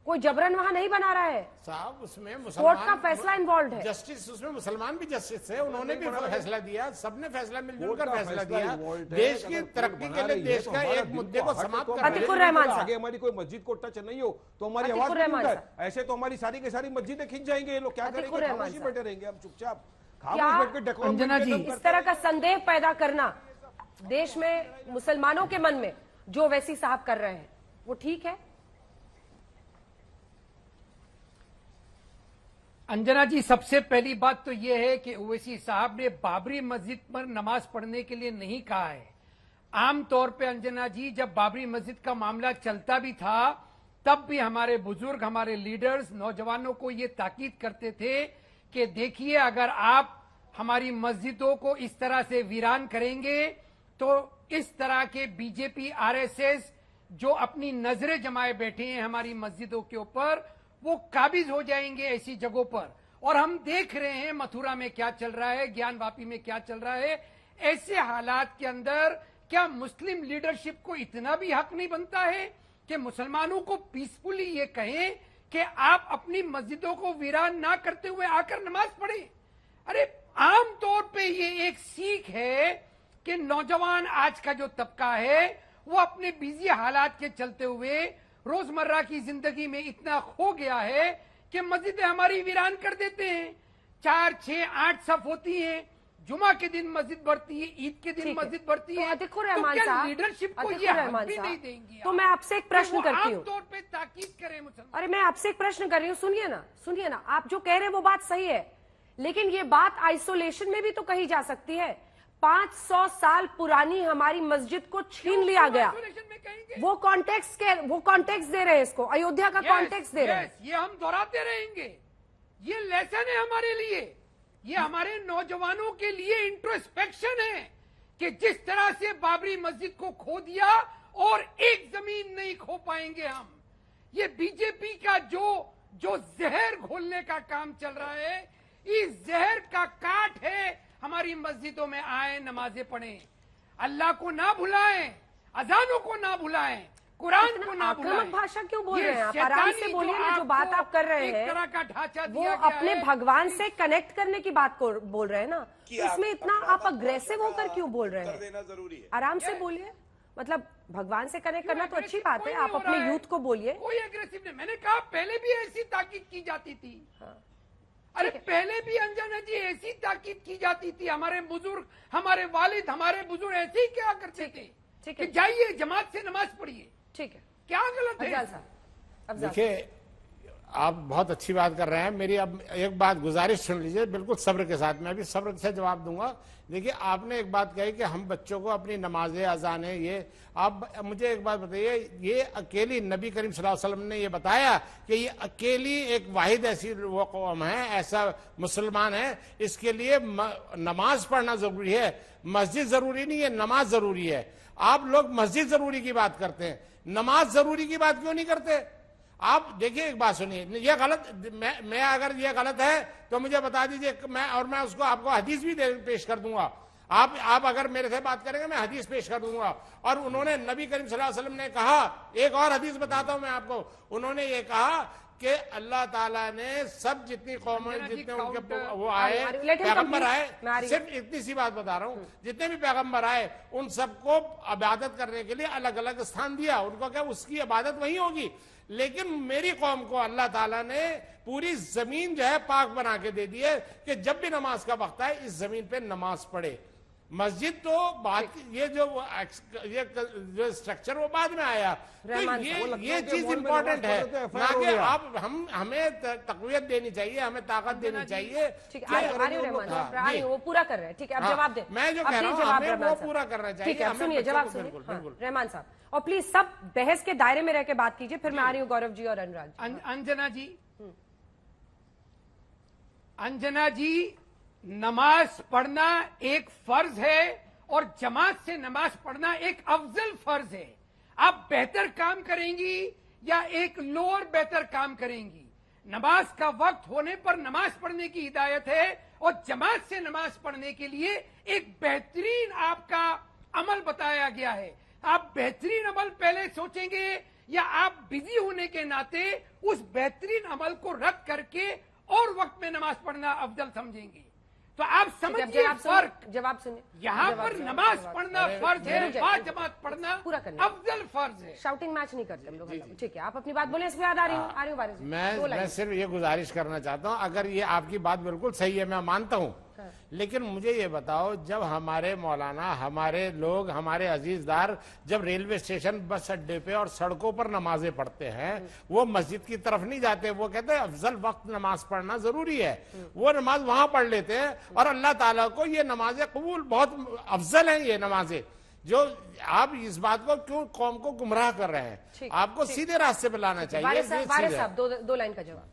कोई जबरन वहां नहीं बना रहा है साहब। उसमें कोर्ट का फैसला इन्वॉल्व है, जस्टिस, उसमें मुसलमान भी जस्टिस है, उन्होंने भी फैसला दिया, सबने फैसला मिलजुल कर फैसला दिया। देश की तरक्की के लिए देश का एक मुद्दे को समाप्त करने अतिकुर रहमान साहब, आगे हमारी कोई मस्जिद को टच नहीं हो तो हमारी आवाज अतिकुर रहमान साहब, ऐसे तो हमारी सारी की सारी मस्जिदें खिंच जाएंगे। ये लोग क्या अतिकुर करेंगे? रहमान खामोशी साहब, बैठे रहेंगे हम चुपचाप, क्या खामोश बैठ के डेकोरम इस तरह का संदेह पैदा करना देश में मुसलमानों के मन में जो वैसी साहब कर रहे हैं वो ठीक है? अंजना जी, सबसे पहली बात तो यह है कि ओवैसी साहब ने बाबरी मस्जिद पर नमाज पढ़ने के लिए नहीं कहा है। आमतौर पे अंजना जी, जब बाबरी मस्जिद का मामला चलता भी था तब भी हमारे बुजुर्ग, हमारे लीडर्स नौजवानों को ये ताकीद करते थे कि देखिए, अगर आप हमारी मस्जिदों को इस तरह से वीरान करेंगे तो इस तरह के बीजेपी आरएसएस जो अपनी नजरें जमाए बैठे हैं हमारी मस्जिदों के ऊपर, वो काबिज हो जाएंगे ऐसी जगहों पर। और हम देख रहे हैं मथुरा में क्या चल रहा है, ज्ञानवापी में क्या चल रहा है। ऐसे हालात के अंदर क्या मुस्लिम लीडरशिप को इतना भी हक नहीं बनता है कि मुसलमानों को पीसफुली ये कहें कि आप अपनी मस्जिदों को वीरान ना करते हुए आकर नमाज पढ़ें? अरे आमतौर पे ये एक सीख है कि नौजवान आज का जो तबका है वो अपने बिजी हालात के चलते हुए रोजमर्रा की जिंदगी में इतना खो गया है कि मस्जिदें हमारी वीरान कर देते हैं। 4, 6, 8 सफ होती हैं, जुमा के दिन मस्जिद बढ़ती है, ईद के दिन मस्जिद बढ़ती है। अतिकुर रहमान साहब, लीडरशिप को अतिकुर ये हक रहमान भी साहब, नहीं देंगी। तो मैं आपसे एक प्रश्न करती हूँ। आमतौर पे ताकीद करें मुसलमान। अरे मैं आपसे एक प्रश्न कर रही हूँ, सुनिए ना, आप जो कह रहे हैं वो बात सही है, लेकिन ये बात आइसोलेशन में भी तो कही जा सकती है। 500 साल पुरानी हमारी मस्जिद को छीन लिया गया। वो कॉन्टेक्स्ट दे रहे हैं इसको, अयोध्या का कॉन्टेक्स्ट दे रहे हैं। ये हम दोहराते रहेंगे। ये लेसन है हमारे लिए, ये हमारे नौजवानों के लिए इंट्रोस्पेक्शन है कि जिस तरह से बाबरी मस्जिद को खो दिया और एक जमीन नहीं खो पाएंगे हम। ये बीजेपी का जो जहर घोलने का काम चल रहा है, इस जहर का काट है हमारी मस्जिदों में आए, नमाजें पढ़ें, अल्लाह को ना भुलाएं, अजानों को ना भुलाएं, कुरान को ना भुलाएं। आक्रामक भाषा क्यों बोल रहे हैं आप? आराम से बोलिए ना। जो बात आप कर रहे हैं एक तरह का ढांचा वो दिया गया अपने है। भगवान से कनेक्ट करने की बात को बोल रहे हैं ना, इसमें इतना आप अग्रेसिव होकर क्यों बोल रहे हैं? देना जरूरी है। आराम से बोलिए, मतलब भगवान से कनेक्ट करना तो अच्छी बात है, आप अपने यूथ को बोलिए। कोई एग्रेसिव नहीं, मैंने कहा पहले भी ऐसी ताकीद की जाती थी। अरे पहले भी अंजना जी ऐसी ताकीद की जाती थी। हमारे बुजुर्ग, हमारे वालिद, हमारे बुजुर्ग ऐसे ही क्या करते थे कि जाइए जमात से नमाज पढ़िए। ठीक है, क्या गलत है? अफजाल साहब, देखिए, आप बहुत अच्छी बात कर रहे हैं। मेरी अब एक बात गुजारिश सुन लीजिए, बिल्कुल सब्र के साथ। मैं भी सब्र से जवाब दूंगा। देखिए, आपने एक बात कही कि हम बच्चों को अपनी नमाजें, अजानें, ये आप मुझे एक बात बताइए, ये अकेली नबी करीम सल्लल्लाहु अलैहि वसल्लम ने ये बताया कि ये अकेली एक वाहिद ऐसी वो कौम है, ऐसा मुसलमान है, इसके लिए नमाज पढ़ना जरूरी है। मस्जिद जरूरी नहीं है, नमाज जरूरी है। आप लोग मस्जिद जरूरी की बात करते हैं, नमाज जरूरी की बात क्यों नहीं करते? आप देखिए, एक बात सुनिए, ये गलत, मैं अगर ये गलत है तो मुझे बता दीजिए, मैं उसको आपको हदीस भी पेश कर दूंगा। आप अगर मेरे से बात करेंगे मैं हदीस पेश कर दूंगा। और उन्होंने नबी करीम सल्लल्लाहु अलैहि वसल्लम ने कहा, एक और हदीस बताता हूं मैं आपको, उन्होंने ये कहा कि अल्लाह ताला ने सब जितनी कौमें, जितने उनके वो आए पैगंबर आए, सिर्फ इतनी सी बात बता रहा हूं, जितने भी पैगंबर आए उन सबको इबादत करने के लिए अलग अलग स्थान दिया। उनको क्या उसकी इबादत वही होगी, लेकिन मेरी कौम को अल्लाह ताला ने पूरी जमीन जो है पाक बना के दे दी है कि जब भी नमाज का वक्त है इस जमीन पे नमाज पढ़े। मस्जिद तो बात, ये जो स्ट्रक्चर वो बाद में आया, तो ये चीज इंपॉर्टेंट है ना कि आप हमें तकवीत देनी चाहिए, हमें ताकत देनी चाहिए। वो पूरा कर रहे हैं, ठीक है, अब जवाब दे। मैं जो कह रहा हूँ हमें वो पूरा करना चाहिए। ठीक है, सुनिए, जवाब सुनिए रहमान साहब, और प्लीज सब बहस के दायरे में रह के बात कीजिए। फिर मैं आ रही हूँ गौरव जी और अनुराग। अंजना जी, नमाज पढ़ना एक फर्ज है और जमात से नमाज पढ़ना एक अफजल फर्ज है। आप बेहतर काम करेंगी या एक लोअर बेहतर काम करेंगी? नमाज का वक्त होने पर नमाज पढ़ने की हिदायत है और जमात से नमाज पढ़ने के लिए एक बेहतरीन आपका अमल बताया गया है। आप बेहतरीन अमल पहले सोचेंगे या आप बिजी होने के नाते उस बेहतरीन अमल को रद्द करके और वक्त में नमाज पढ़ना अफजल समझेंगे? तो आप समझिए फर्क। जवाब सुनिए, यहाँ पर नमाज पढ़ना फर्ज है, बाद जमात पढ़ना पूरा करना अफजल फर्ज है। शाउटिंग मैच नहीं करते हम लोग। ठीक है, आप अपनी बात बोले, इसके बाद आ रही हूँ मैं सिर्फ ये गुजारिश करना चाहता हूँ, अगर ये आपकी बात बिल्कुल सही है, मैं मानता हूँ लेकिन मुझे ये बताओ, जब हमारे मौलाना, हमारे लोग, हमारे अजीजदार जब रेलवे स्टेशन, बस अड्डे पे और सड़कों पर नमाजें पढ़ते हैं, वो मस्जिद की तरफ नहीं जाते। वो कहते हैं अफजल वक्त नमाज पढ़ना जरूरी है, वो नमाज वहां पढ़ लेते हैं और अल्लाह ताला को ये नमाजें कबूल, बहुत अफजल हैं ये नमाजें। जो आप इस बात को क्यों कौम को गुमराह कर रहे हैं? आपको सीधे रास्ते पे लाना चाहिए। वारिस साहब, दो लाइन का जवाब।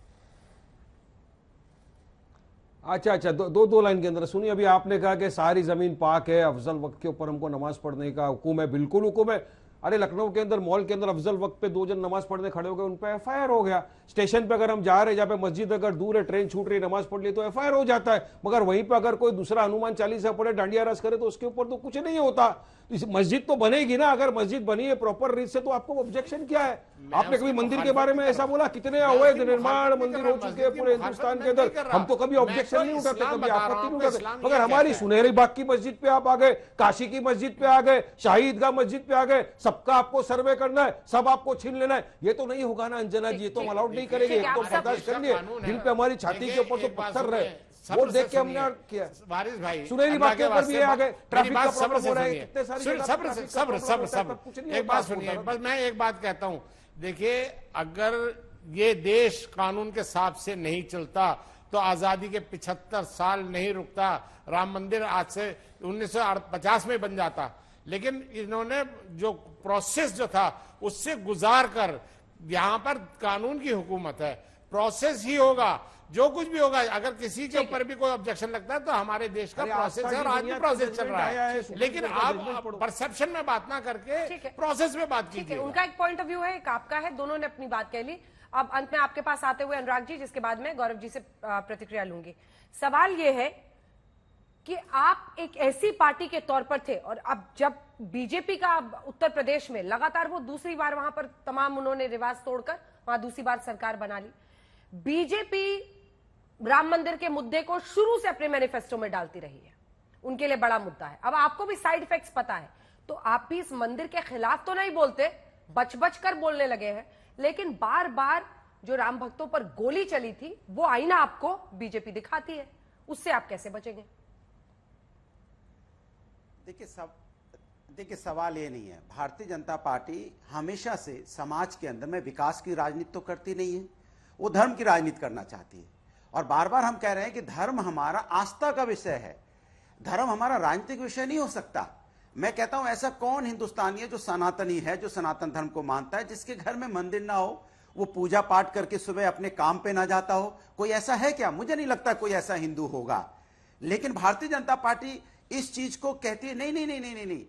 अच्छा, दो लाइन के अंदर सुनिए। अभी आपने कहा कि सारी जमीन पाक है, अफजल वक्त के ऊपर हमको नमाज पढ़ने का हुक्म है। बिल्कुल हुक्म है। अरे लखनऊ के अंदर मॉल के अंदर अफजल वक्त पे 2 जन नमाज पढ़ने खड़े हो गए, उन पे एफआईआर हो गया। स्टेशन पे अगर हम जा रहे हैं, जहाँ पे मस्जिद अगर दूर है, ट्रेन छूट रही है, नमाज पढ़ ली तो एफआईआर हो जाता है। मगर वहीं पे अगर कोई दूसरा हनुमान चालीसा पढ़े, डांडिया रस करे, तो उसके ऊपर तो कुछ नहीं होता। इस मस्जिद तो बनेगी ना। अगर मस्जिद बनी है प्रॉपर रीत से तो आपको ऑब्जेक्शन क्या है? आपने कभी मंदिर के बारे में ऐसा बोला? कितने अवैध निर्माण मंदिर हो चुके हैं पूरे हिंदुस्तान के अंदर। हम तो कभी ऑब्जेक्शन नहीं उठाते, कभी आपत्ति नहीं उठाते। मगर हमारी सुनहरी बाग की मस्जिद पे आप आ गए, काशी की मस्जिद पे आ गए, शाहीदगाह मस्जिद पे आ गए, सबका आपको सर्वे करना है, सब आपको छीन लेना है। ये तो नहीं होगा ना अंजना जी, ये तो हम अलाउड नहीं करेंगे। तो बर्दाश्त कर लिए, दिल पे हमारी छाती के ऊपर तो पत्थर रहे, वो देख के हमने किया। वारिस भाई, सुनहरी बाग के ऊपर भी आ गए, ट्रैफिक का प्रॉब्लम हो रहा है, कितने सारे सब्र। एक बात सुनिए, बस मैं एक बात कहता हूं। देखिए, अगर ये देश कानून के हिसाब से नहीं चलता तो आजादी के 75 साल नहीं रुकता। राम मंदिर आज से 1950 में बन जाता। लेकिन इन्होंने जो प्रोसेस जो था उससे गुजार कर, यहां पर कानून की हुकूमत है, प्रोसेस ही होगा। जो कुछ भी होगा, अगर किसी के ऊपर भी कोई ऑब्जेक्शन लगता है तो हमारे देश का प्रोसेस है और आज भी प्रोसेस चल रहा है। लेकिन आप परसेप्शन में बात ना करके प्रोसेस में बात कीजिए। उनका एक पॉइंट ऑफ व्यू है, एक आपका है, दोनों ने अपनी बात कह ली। अब अंत में आपके पास आते हुए अनुराग जी, जिसके बाद में गौरव जी से प्रतिक्रिया लूंगी। सवाल यह है कि आप एक ऐसी पार्टी के तौर पर थे, और अब जब बीजेपी का उत्तर प्रदेश में लगातार वो दूसरी बार वहां पर तमाम उन्होंने रिवाज तोड़कर वहां दूसरी बार सरकार बना ली। बीजेपी राम मंदिर के मुद्दे को शुरू से अपने मैनिफेस्टो में डालती रही है, उनके लिए बड़ा मुद्दा है। अब आपको भी साइड इफेक्ट्स पता है, तो आप भी इस मंदिर के खिलाफ तो नहीं बोलते, बच बच कर बोलने लगे हैं, लेकिन बार बार जो राम भक्तों पर गोली चली थी वो आईना आपको बीजेपी दिखाती है, उससे आप कैसे बचेंगे? देखिए सवाल ये नहीं है। भारतीय जनता पार्टी हमेशा से समाज के अंदर में विकास की राजनीति तो करती नहीं है, वो धर्म की राजनीति करना चाहती है। और बार बार हम कह रहे हैं कि धर्म हमारा आस्था का विषय है, धर्म हमारा राजनीतिक विषय नहीं हो सकता। मैं कहता हूं ऐसा कौन हिंदुस्तानी है जो सनातनी है, जो सनातन धर्म को मानता है, जिसके घर में मंदिर ना हो, वो पूजा पाठ करके सुबह अपने काम पे ना जाता हो? कोई ऐसा है क्या? मुझे नहीं लगता कोई ऐसा हिंदू होगा। लेकिन भारतीय जनता पार्टी इस चीज को कहती है नहीं नहीं नहीं नहीं नहीं, नहीं।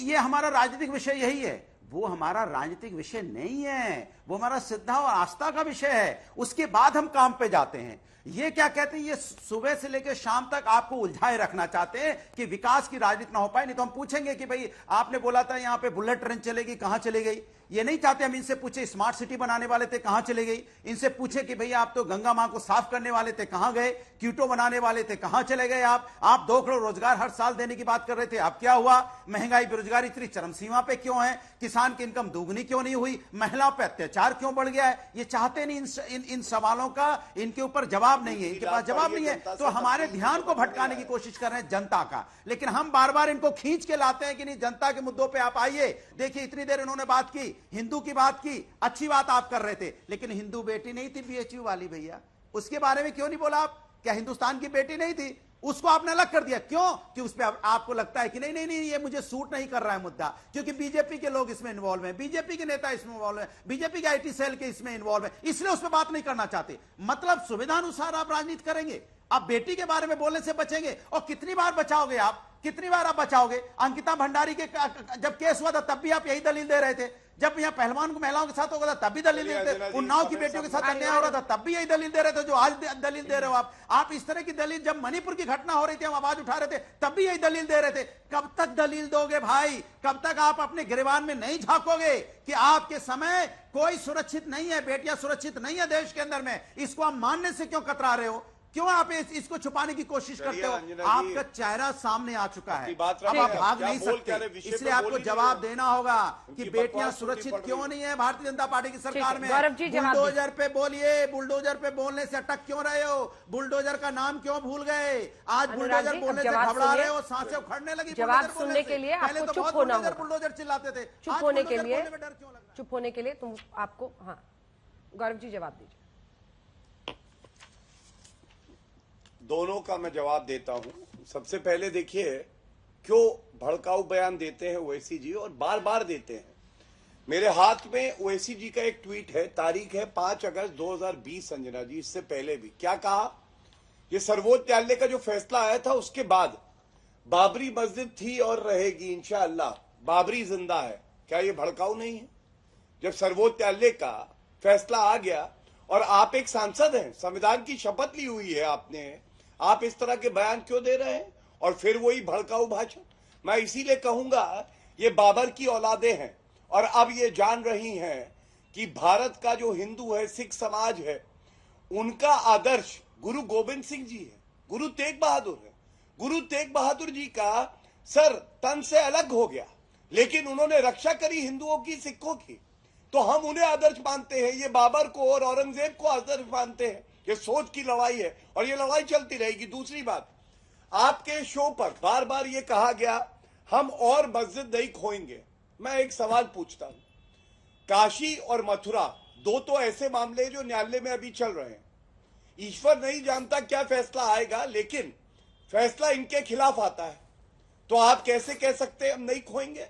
ये हमारा राजनीतिक विषय यही है। वो हमारा राजनीतिक विषय नहीं है, वो हमारा श्रद्धा और आस्था का विषय है। उसके बाद हम काम पे जाते हैं। ये क्या कहते हैं, ये सुबह से लेकर शाम तक आपको उलझाए रखना चाहते हैं कि विकास की राजनीति ना हो पाए। नहीं तो हम पूछेंगे कि भाई आपने बोला था यहां पे बुलेट ट्रेन चलेगी, कहां चली गई? ये नहीं चाहते हम इनसे पूछे स्मार्ट सिटी बनाने वाले थे, कहां चले गई? इनसे पूछे कि भैया आप तो गंगा मां को साफ करने वाले थे, कहां गए? क्यूटो बनाने वाले थे, कहां चले गए आप 2 करोड़ रोजगार हर साल देने की बात कर रहे थे, अब क्या हुआ? महंगाई बेरोजगारी इतनी चरम सीमा पे क्यों है? किसान की इनकम दोगुनी क्यों नहीं हुई? महिलाओं पे अत्याचार क्यों बढ़ गया है? ये चाहते नहीं इन सवालों का इनके ऊपर जवाब नहीं है, इनके पास जवाब नहीं है। तो हमारे ध्यान को भटकाने की कोशिश कर रहे हैं जनता का। लेकिन हम बार बार इनको खींच के लाते हैं कि नहीं, जनता के मुद्दों पर आप आइए। देखिए इतनी देर इन्होंने बात की, हिंदू की बात की, अच्छी बात आप कर रहे थे, लेकिन हिंदू बेटी नहीं थी बीएचयू वाली भैया, उसके बारे में क्यों नहीं बोला आप? क्या हिंदुस्तान की बेटी नहीं थी? उसको आपने अलग कर दिया, क्यों? कि उस पर आपको लगता है कि नहीं नहीं नहीं ये मुझे सूट नहीं कर रहा है मुद्दा, क्योंकि बीजेपी के लोग इसमें इन्वॉल्व हैं, बीजेपी के नेता इसमें इन्वॉल्व हैं, बीजेपी के आईटी सेल के इसमें इन्वॉल्व है, इसलिए उस पर बात नहीं करना चाहते। मतलब सुविधानुसार आप राजनीति करेंगे, आप बेटी के बारे में बोलने से बचेंगे। और कितनी बार बचाओगे आप? कितनी बार आप बचाओगे? अंकिता भंडारी के जब केस हुआ था तब भी आप यही दलील दे रहे थे। जब यहाँ पहलवान को महिलाओं के साथ होगा था तब भी दलील दे रहे थे। उन्नाव की बेटियों के साथ अन्याय हो रहा था तब भी यही दलील दे रहे थे जो आज दलील दे रहे हो आप इस तरह की दलील। जब मणिपुर की घटना हो रही थी हम आवाज उठा रहे थे तब भी यही दलील दे रहे थे। कब तक दलील दोगे भाई? कब तक आप अपने गिरबान में नहीं झांकोगे कि आपके समय कोई सुरक्षित नहीं है, बेटियां सुरक्षित नहीं है देश के अंदर में? इसको आप मानने से क्यों कतरा रहे हो? क्यों आप इसको छुपाने की कोशिश चलिए, करते हो? अंजना जी, आपका चेहरा सामने आ चुका है, अपनी बात अब रखिए। आप भाग क्या नहीं बोल क्या रहे, सकते, विषय पे इसलिए बोल आपको ही जवाब नहीं। देना होगा कि उनकी बेटियां बकवास सुरक्षित सुननी पड़ क्यों गई। नहीं है भारतीय जनता पार्टी की सरकार है, में। गौरव जी जवाब दीजिए। बुलडोजर पे बोलिए, बुलडोजर पे बोलने से अटक क्यों रहे हो? बुलडोजर का नाम क्यों भूल गए? आज अनुराग बुलडोजर जी, बोलने अब से जवाब घबरा सुनिए। रहे हो, सांसें उखड़ने लगी जवाब बुलडोजर बोलने सुनने से। के लिए पहले आपको तो चुप बहुत होना बुलडोजर होगा। बुलडोजर चिल्लाते थे, चुप आज होने के बुलडोजर लिए, बोलने में डर क्यों लग रहा है? चुप होने के लिए तुम आपको, हाँ गौरव जी जवाब दीजिए। दोनों का मैं जवाब देता हूं। सबसे पहले देखिए क्यों भड़काऊ बयान देते हैं ओवैसी जी, और बार बार देते हैं। मेरे हाथ में ओवैसी जी का एक ट्वीट है, तारीख है 5 अगस्त 2020। संजना जी, इससे पहले भी क्या कहा? ये सर्वोच्च न्यायालय का जो फैसला आया था उसके बाद बाबरी मस्जिद थी और रहेगी इंशाअल्लाह, बाबरी जिंदा है। क्या ये भड़काऊ नहीं है? जब सर्वोच्च न्यायालय का फैसला आ गया और आप एक सांसद हैं, संविधान की शपथ ली हुई है आपने, आप इस तरह के बयान क्यों दे रहे हैं? और फिर वही भड़काऊ भाषण। मैं इसीलिए कहूंगा ये बाबर की औलादे हैं और अब ये जान रही हैं कि भारत का जो हिंदू है, सिख समाज है, उनका आदर्श गुरु गोविंद सिंह जी है, गुरु तेग बहादुर है। गुरु तेग बहादुर जी का सर तन से अलग हो गया, लेकिन उन्होंने रक्षा करी हिंदुओं की, सिखों की, तो हम उन्हें आदर्श मानते हैं। ये बाबर को और औरंगजेब को आदर्श मानते हैं। ये सोच की लड़ाई है और ये लड़ाई चलती रहेगी। दूसरी बात, आपके शो पर बार बार ये कहा गया हम और मस्जिद नहीं खोएंगे। मैं एक सवाल पूछता हूं, काशी और मथुरा दो तो ऐसे मामले जो न्यायालय में अभी चल रहे हैं। ईश्वर नहीं जानता क्या फैसला आएगा, लेकिन फैसला इनके खिलाफ आता है, तो आप कैसे कह सकते हैं हम नहीं खोएंगे?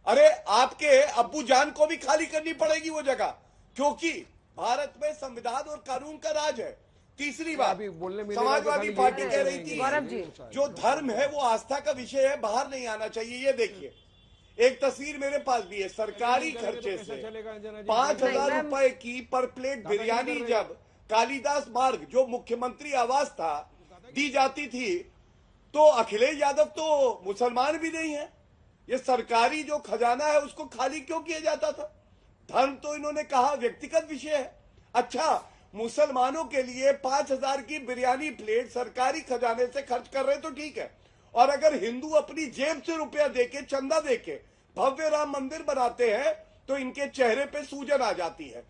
अरे आपके अब्बू जान को भी खाली करनी पड़ेगी वो जगह, क्योंकि भारत में संविधान और कानून का राज है। तीसरी बात, अभी बोलने मिलेगा समाजवादी तो पार्टी खाली कह ये रही करेंगे। थी गौरव जी, जो धर्म है वो आस्था का विषय है, बाहर नहीं आना चाहिए। ये देखिए एक तस्वीर मेरे पास भी है, सरकारी खर्चे से 5,000 रुपए की पर प्लेट बिरयानी जब कालिदास मार्ग जो मुख्यमंत्री आवास था दी जाती थी, तो अखिलेश यादव तो मुसलमान भी नहीं है। ये सरकारी जो खजाना है उसको खाली क्यों किया जाता था? धर्म तो इन्होंने कहा व्यक्तिगत विषय है। अच्छा, मुसलमानों के लिए 5,000 की बिरयानी प्लेट सरकारी खजाने से खर्च कर रहे तो ठीक है, और अगर हिंदू अपनी जेब से रुपया देके, चंदा देके भव्य राम मंदिर बनाते हैं तो इनके चेहरे पे सूजन आ जाती है।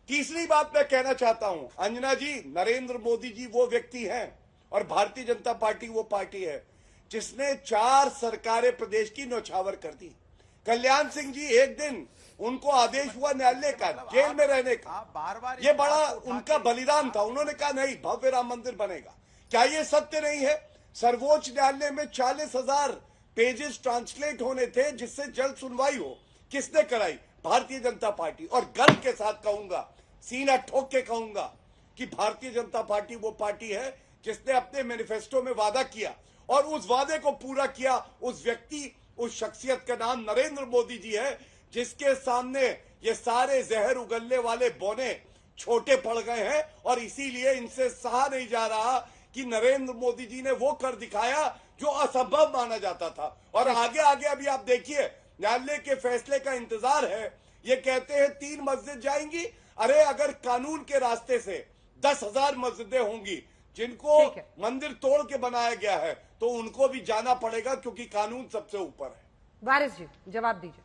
तीसरी बात मैं कहना चाहता हूं, अंजना जी, नरेंद्र मोदी जी वो व्यक्ति हैं और भारतीय जनता पार्टी वो पार्टी है जिसने 4 सरकारें प्रदेश की न्यौछावर कर दी। कल्याण सिंह जी, एक दिन उनको आदेश हुआ न्यायालय का जेल में रहने का, बार-बार ये बड़ा उनका बलिदान था। उन्होंने कहा नहीं, भव्य राम मंदिर बनेगा। क्या ये सत्य नहीं है? सर्वोच्च न्यायालय में 40,000 पेजेस ट्रांसलेट होने थे जिससे जल्द सुनवाई हो। किसने कराई? भारतीय जनता पार्टी। और गर्व के साथ कहूंगा, सीना ठोक के कहूंगा कि भारतीय जनता पार्टी वो पार्टी है जिसने अपने मैनिफेस्टो में वादा किया और उस वादे को पूरा किया। उस व्यक्ति, उस शख्सियत का नाम नरेंद्र मोदी जी है, जिसके सामने ये सारे जहर उगलने वाले बोने छोटे पड़ गए हैं और इसीलिए इनसे सहा नहीं जा रहा कि नरेंद्र मोदी जी ने वो कर दिखाया जो असंभव माना जाता था। और आगे आगे अभी आप देखिए, न्यायालय के फैसले का इंतजार है। ये कहते हैं 3 मस्जिद जाएंगी। अरे अगर कानून के रास्ते से 10,000 मस्जिदें होंगी जिनको मंदिर तोड़ के बनाया गया है, तो उनको भी जाना पड़ेगा, क्योंकि कानून सबसे ऊपर है। वारिस जी जवाब दीजिए।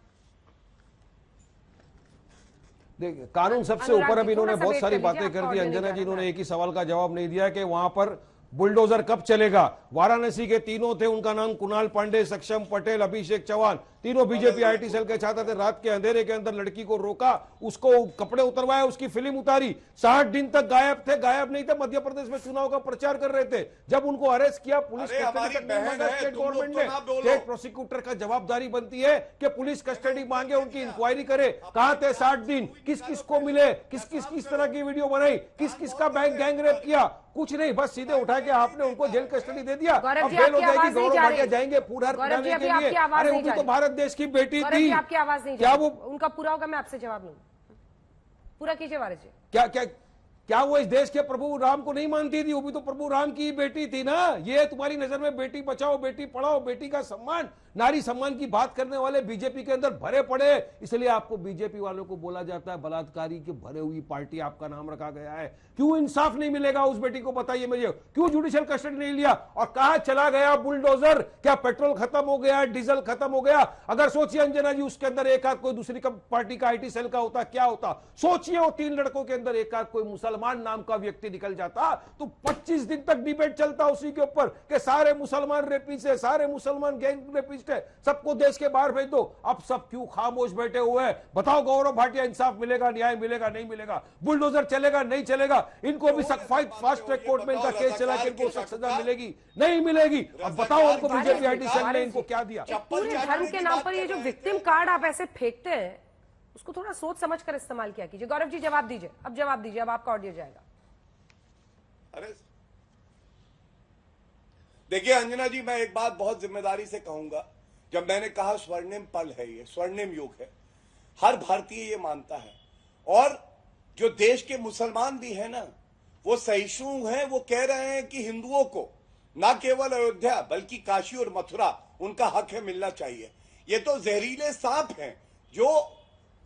देखिए, कानून सबसे अनुराग ऊपर। जी, अब इन्होंने थोड़ा सा बहुत वेट सारी कर बातें लीजिए, कर आपका दी। ऑडियो अंजना नहीं जी, जा इन्होंने रहा एक ही सवाल का जवाब नहीं दिया कि वहां पर बुलडोजर कब चलेगा। वाराणसी के तीनों थे, उनका नाम कुणाल पांडे, सक्षम पटेल, अभिषेक चौहान, तीनों बीजेपी आईटी सेल के छात्र थे। रात के अंधेरे के अंदर लड़की को रोका, उसको कपड़े उतरवाए, उसकी फिल्म उतारी। 60 दिन तक गायब थे। गायब नहीं थे, मध्य प्रदेश में चुनाव का प्रचार कर रहे थे। जब उनको अरेस्ट किया, पुलिस अरे हमारी कस्टडी तक नहीं बहन मांगा है, स्टेट तुम लोग गवर्नमेंट तो ने। ना बोलो। स्टेट प्रोसिक्यूटर का जवाबदारी बनती है कि पुलिस कस्टडी मांगे, उनकी इंक्वायरी करे। कहां थे 60 दिन? किस किस को मिले? किस किस तरह की वीडियो बनाई? किस किस का बैंक गैंग रेप किया? कुछ नहीं, बस सीधे उठा के आपने उनको जेल कस्टडी दे दिया। गौरव अब जी, बेल हो आपकी जाएगी, आवाज नहीं गौरव जा भाटिया रही। जाएंगे फूडहर गौरव जी, पिलाने अभी के लिए। आपकी आवाज अरे नहीं वो भी जा तो रही। भारत देश की बेटी गौरव जी थी। आपकी आवाज नहीं क्या जा वो रही। उनका पूरा होगा, मैं आपसे जवाब लूंगा। पूरा कीजिए वारिस जी। क्या क्या क्या वो इस देश के प्रभु राम को नहीं मानती थी? वो भी तो प्रभु राम की बेटी थी ना। ये तुम्हारी नजर में बेटी बचाओ, बेटी पढ़ाओ, बेटी का सम्मान, नारी सम्मान की बात करने वाले बीजेपी के अंदर भरे पड़े, इसलिए आपको बीजेपी वालों को बोला जाता है बलात्कारी की भरे हुई पार्टी, आपका नाम रखा गया है। क्यों इंसाफ नहीं मिलेगा उस बेटी को, बताइए मुझे। क्यों जुडिशियल कस्टडी नहीं लिया? और कहां चला गया बुलडोजर? क्या पेट्रोल खत्म हो गया, डीजल खत्म हो गया? अगर सोचिए अंजना जी, उसके अंदर एक आध कोई दूसरी पार्टी का आईटी सेल का होता, क्या होता? सोचिए वो 3 लड़कों के अंदर एक आध कोई मुसलमान नाम का व्यक्ति निकल जाता तो 25 दिन तक डिबेट चलता उसी के ऊपर कि सारे मुसलमान रेपिस्ट है, सारे मुसलमान गैंग रेपिस्ट है, सबको देश के बाहर भेज दो। अब सब क्यों खामोश बैठे हुए हैं? बताओ गौरव भाटिया, इंसाफ मिलेगा, न्याय मिलेगा, नहीं मिलेगा? बुलडोजर चलेगा, नहीं चलेगा? इनको भी फास्ट ट्रैक कोर्ट में इनका केस चला के इनको सख्त सजा मिलेगी, नहीं मिलेगी? अब बताओ उनको बीजेपी आईटी सेल ने इनको क्या दिया? पूरे धर्म के नाम पर ये जो विक्टिम कार्ड आप ऐसे फेंकते हैं, उसको थोड़ा सोच समझ कर इस्तेमाल किया कीजिए। गौरव जी जवाब दीजिए, अब जवाब दीजिए, अब आपका ऑडियो जाएगा। अरे देखिए अंजना जी, मैं एक बात बहुत जिम्मेदारी से कहूंगा। जब मैंने कहा स्वर्णिम पल है, ये स्वर्णिम युग है, हर भारतीय ये मानता है। और जो देश के मुसलमान भी है ना, वो सहिष्णु हैं, वो कह रहे हैं कि हिंदुओं को ना केवल अयोध्या बल्कि काशी और मथुरा उनका हक है, मिलना चाहिए। ये तो जहरीले सांप हैं जो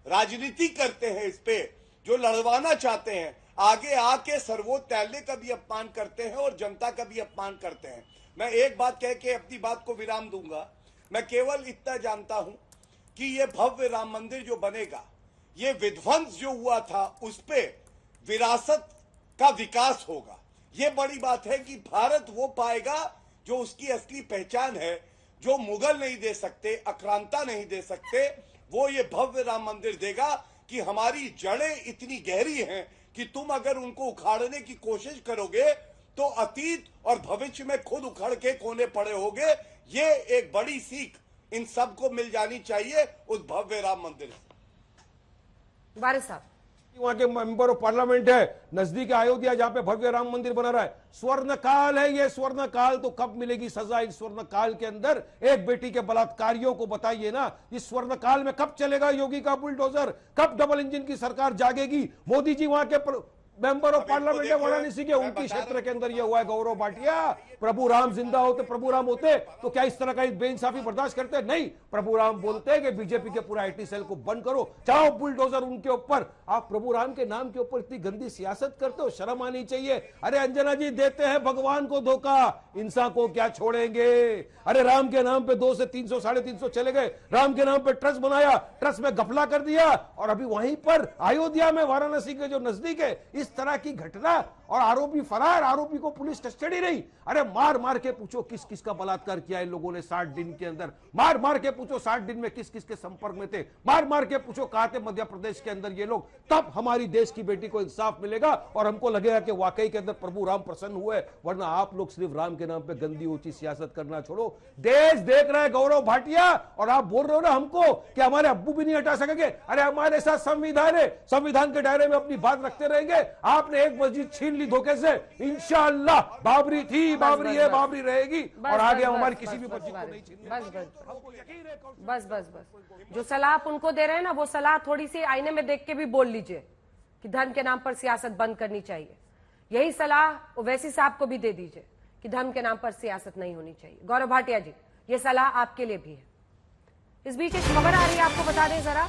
राजनीति करते हैं, इस पे जो लड़वाना चाहते हैं, आगे आके सर्वोच्च न्यायालय का भी अपमान करते हैं और जनता का भी अपमान करते हैं। मैं एक बात कह के अपनी बात को विराम दूंगा। मैं केवल इतना जानता हूं कि ये भव्य राम मंदिर जो बनेगा, ये विध्वंस जो हुआ था उस पे विरासत का विकास होगा। ये बड़ी बात है कि भारत वो पाएगा जो उसकी असली पहचान है, जो मुगल नहीं दे सकते, आक्रांता नहीं दे सकते, वो ये भव्य राम मंदिर देगा कि हमारी जड़ें इतनी गहरी हैं कि तुम अगर उनको उखाड़ने की कोशिश करोगे तो अतीत और भविष्य में खुद उखड़ के कोने पड़े होगे। ये एक बड़ी सीख इन सबको मिल जानी चाहिए उस भव्य राम मंदिर से। वारिस साहब, वहां के मेंबर ऑफ पार्लियामेंट है, नजदीक अयोध्या जहां पे भव्य राम मंदिर बना रहा है। स्वर्ण काल है ये, स्वर्ण काल। तो कब मिलेगी सजा इस स्वर्ण काल के अंदर? एक बेटी के बलात्कारियों को बताइए ना, इस स्वर्ण काल में कब चलेगा योगी का बुलडोजर? कब डबल इंजन की सरकार जागेगी? मोदी जी वहां के मेंबर ऑफ पार्लियामेंट है वाराणसी के, उनकी क्षेत्र के अंदर यह हुआ है। गौरव भाटिया, प्रभु राम जिंदा होते, प्रभु राम होते तो क्या इस तरह का बेइंसाफी बर्दाश्त करते? नहीं। प्रभु राम बोलते हैं कि बीजेपी के पूरा आईटी सेल को बंद करो, चाहो बुलडोजर उनके ऊपर। आप प्रभु राम के नाम के ऊपर इतनी गंदी सियासत करते हो, शर्म आनी चाहिए। अरे अंजना जी, देते हैं भगवान को धोखा, इंसान को क्या छोड़ेंगे? अरे राम के नाम पे 200 से 300 350 चले गए, राम के नाम पे ट्रस्ट बनाया, ट्रस्ट में गफला कर दिया, और अभी वहीं पर अयोध्या में वाराणसी के जो नजदीक है इस तरह की घटना, और आरोपी फरार, आरोपी को पुलिस कस्टडी नहीं। अरे मार मार के पूछो किस किस का बलात्कार किया इन लोगों ने 60 दिन के अंदर। मार मार के पूछो 60 दिन में किस किस के संपर्क में थे। मार मार के पूछो कहां थे मध्य प्रदेश के अंदर ये लोग। तब हमारी देश की बेटी को इंसाफ मिलेगा और हमको लगेगा कि वाकई के अंदर प्रभु राम प्रसन्न हुए। वरना आप लोग सिर्फ राम के नाम पे गंदी ऊंची सियासत करना छोड़ो। देश देख रहा है गौरव भाटिया, और आप बोल रहे हो ना हमको कि हमारे अब्बू भी नहीं हटा सकेंगे। अरे हमारे साथ संविधान है, संविधान के दायरे में अपनी बात रखते रहेंगे। आपने एक मस्जिद छीन ली धोखे से, इंशाअल्लाह बाबरी थी, बाबरी है, बाबरी रहेगी, और आगे हमारी किसी भी मस्जिद को नहीं छीननी। बस बस बस, जो सलाह आप उनको दे रहे हैं ना, वो सलाह थोड़ी सी आईने में देख के भी बोल लीजिए कि धर्म के नाम पर सियासत बंद करनी चाहिए। यही सलाह ओवैसी साहब को भी दे दीजिए कि धर्म के नाम पर सियासत नहीं होनी चाहिए। गौरव भाटिया जी, ये सलाह आपके लिए भी है। इस बीच एक खबर आ रही है, आपको बता दें जरा,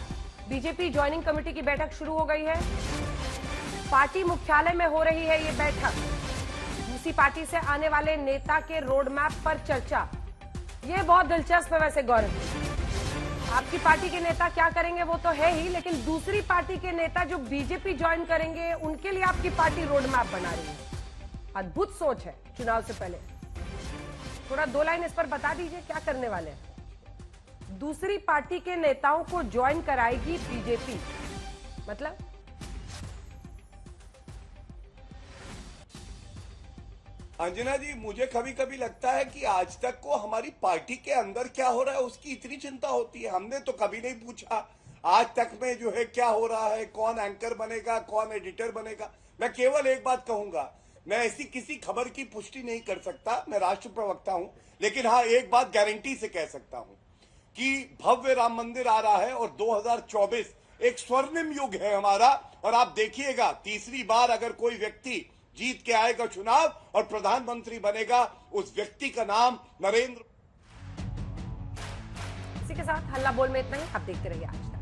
बीजेपी ज्वाइनिंग कमेटी की बैठक शुरू हो गई है। पार्टी मुख्यालय में हो रही है ये बैठक। उसी पार्टी से आने वाले नेता के रोड मैप पर चर्चा। ये बहुत दिलचस्प है वैसे गौरव, आपकी पार्टी के नेता क्या करेंगे वो तो है ही, लेकिन दूसरी पार्टी के नेता जो बीजेपी ज्वाइन करेंगे उनके लिए आपकी पार्टी रोड मैप बना रही है। अद्भुत सोच है चुनाव से पहले। थोड़ा 2 लाइन इस पर बता दीजिए, क्या करने वाले हैं? दूसरी पार्टी के नेताओं को ज्वाइन कराएगी बीजेपी, मतलब अंजना जी, मुझे कभी कभी लगता है कि आज तक को हमारी पार्टी के अंदर क्या हो रहा है उसकी इतनी चिंता होती है। हमने तो कभी नहीं पूछा आज तक में जो है क्या हो रहा है, कौन एंकर बनेगा, कौन एडिटर बनेगा। मैं केवल एक बात कहूंगा, मैं ऐसी किसी खबर की पुष्टि नहीं कर सकता, मैं राष्ट्र प्रवक्ता हूं, लेकिन हाँ एक बात गारंटी से कह सकता हूं कि भव्य राम मंदिर आ रहा है और 2024 एक स्वर्णिम युग है हमारा। और आप देखिएगा, तीसरी बार अगर कोई व्यक्ति जीत के आएगा चुनाव और प्रधानमंत्री बनेगा, उस व्यक्ति का नाम नरेंद्र। इसी के साथ हल्ला बोल में इतना ही। आप देखते रहिए आज तक।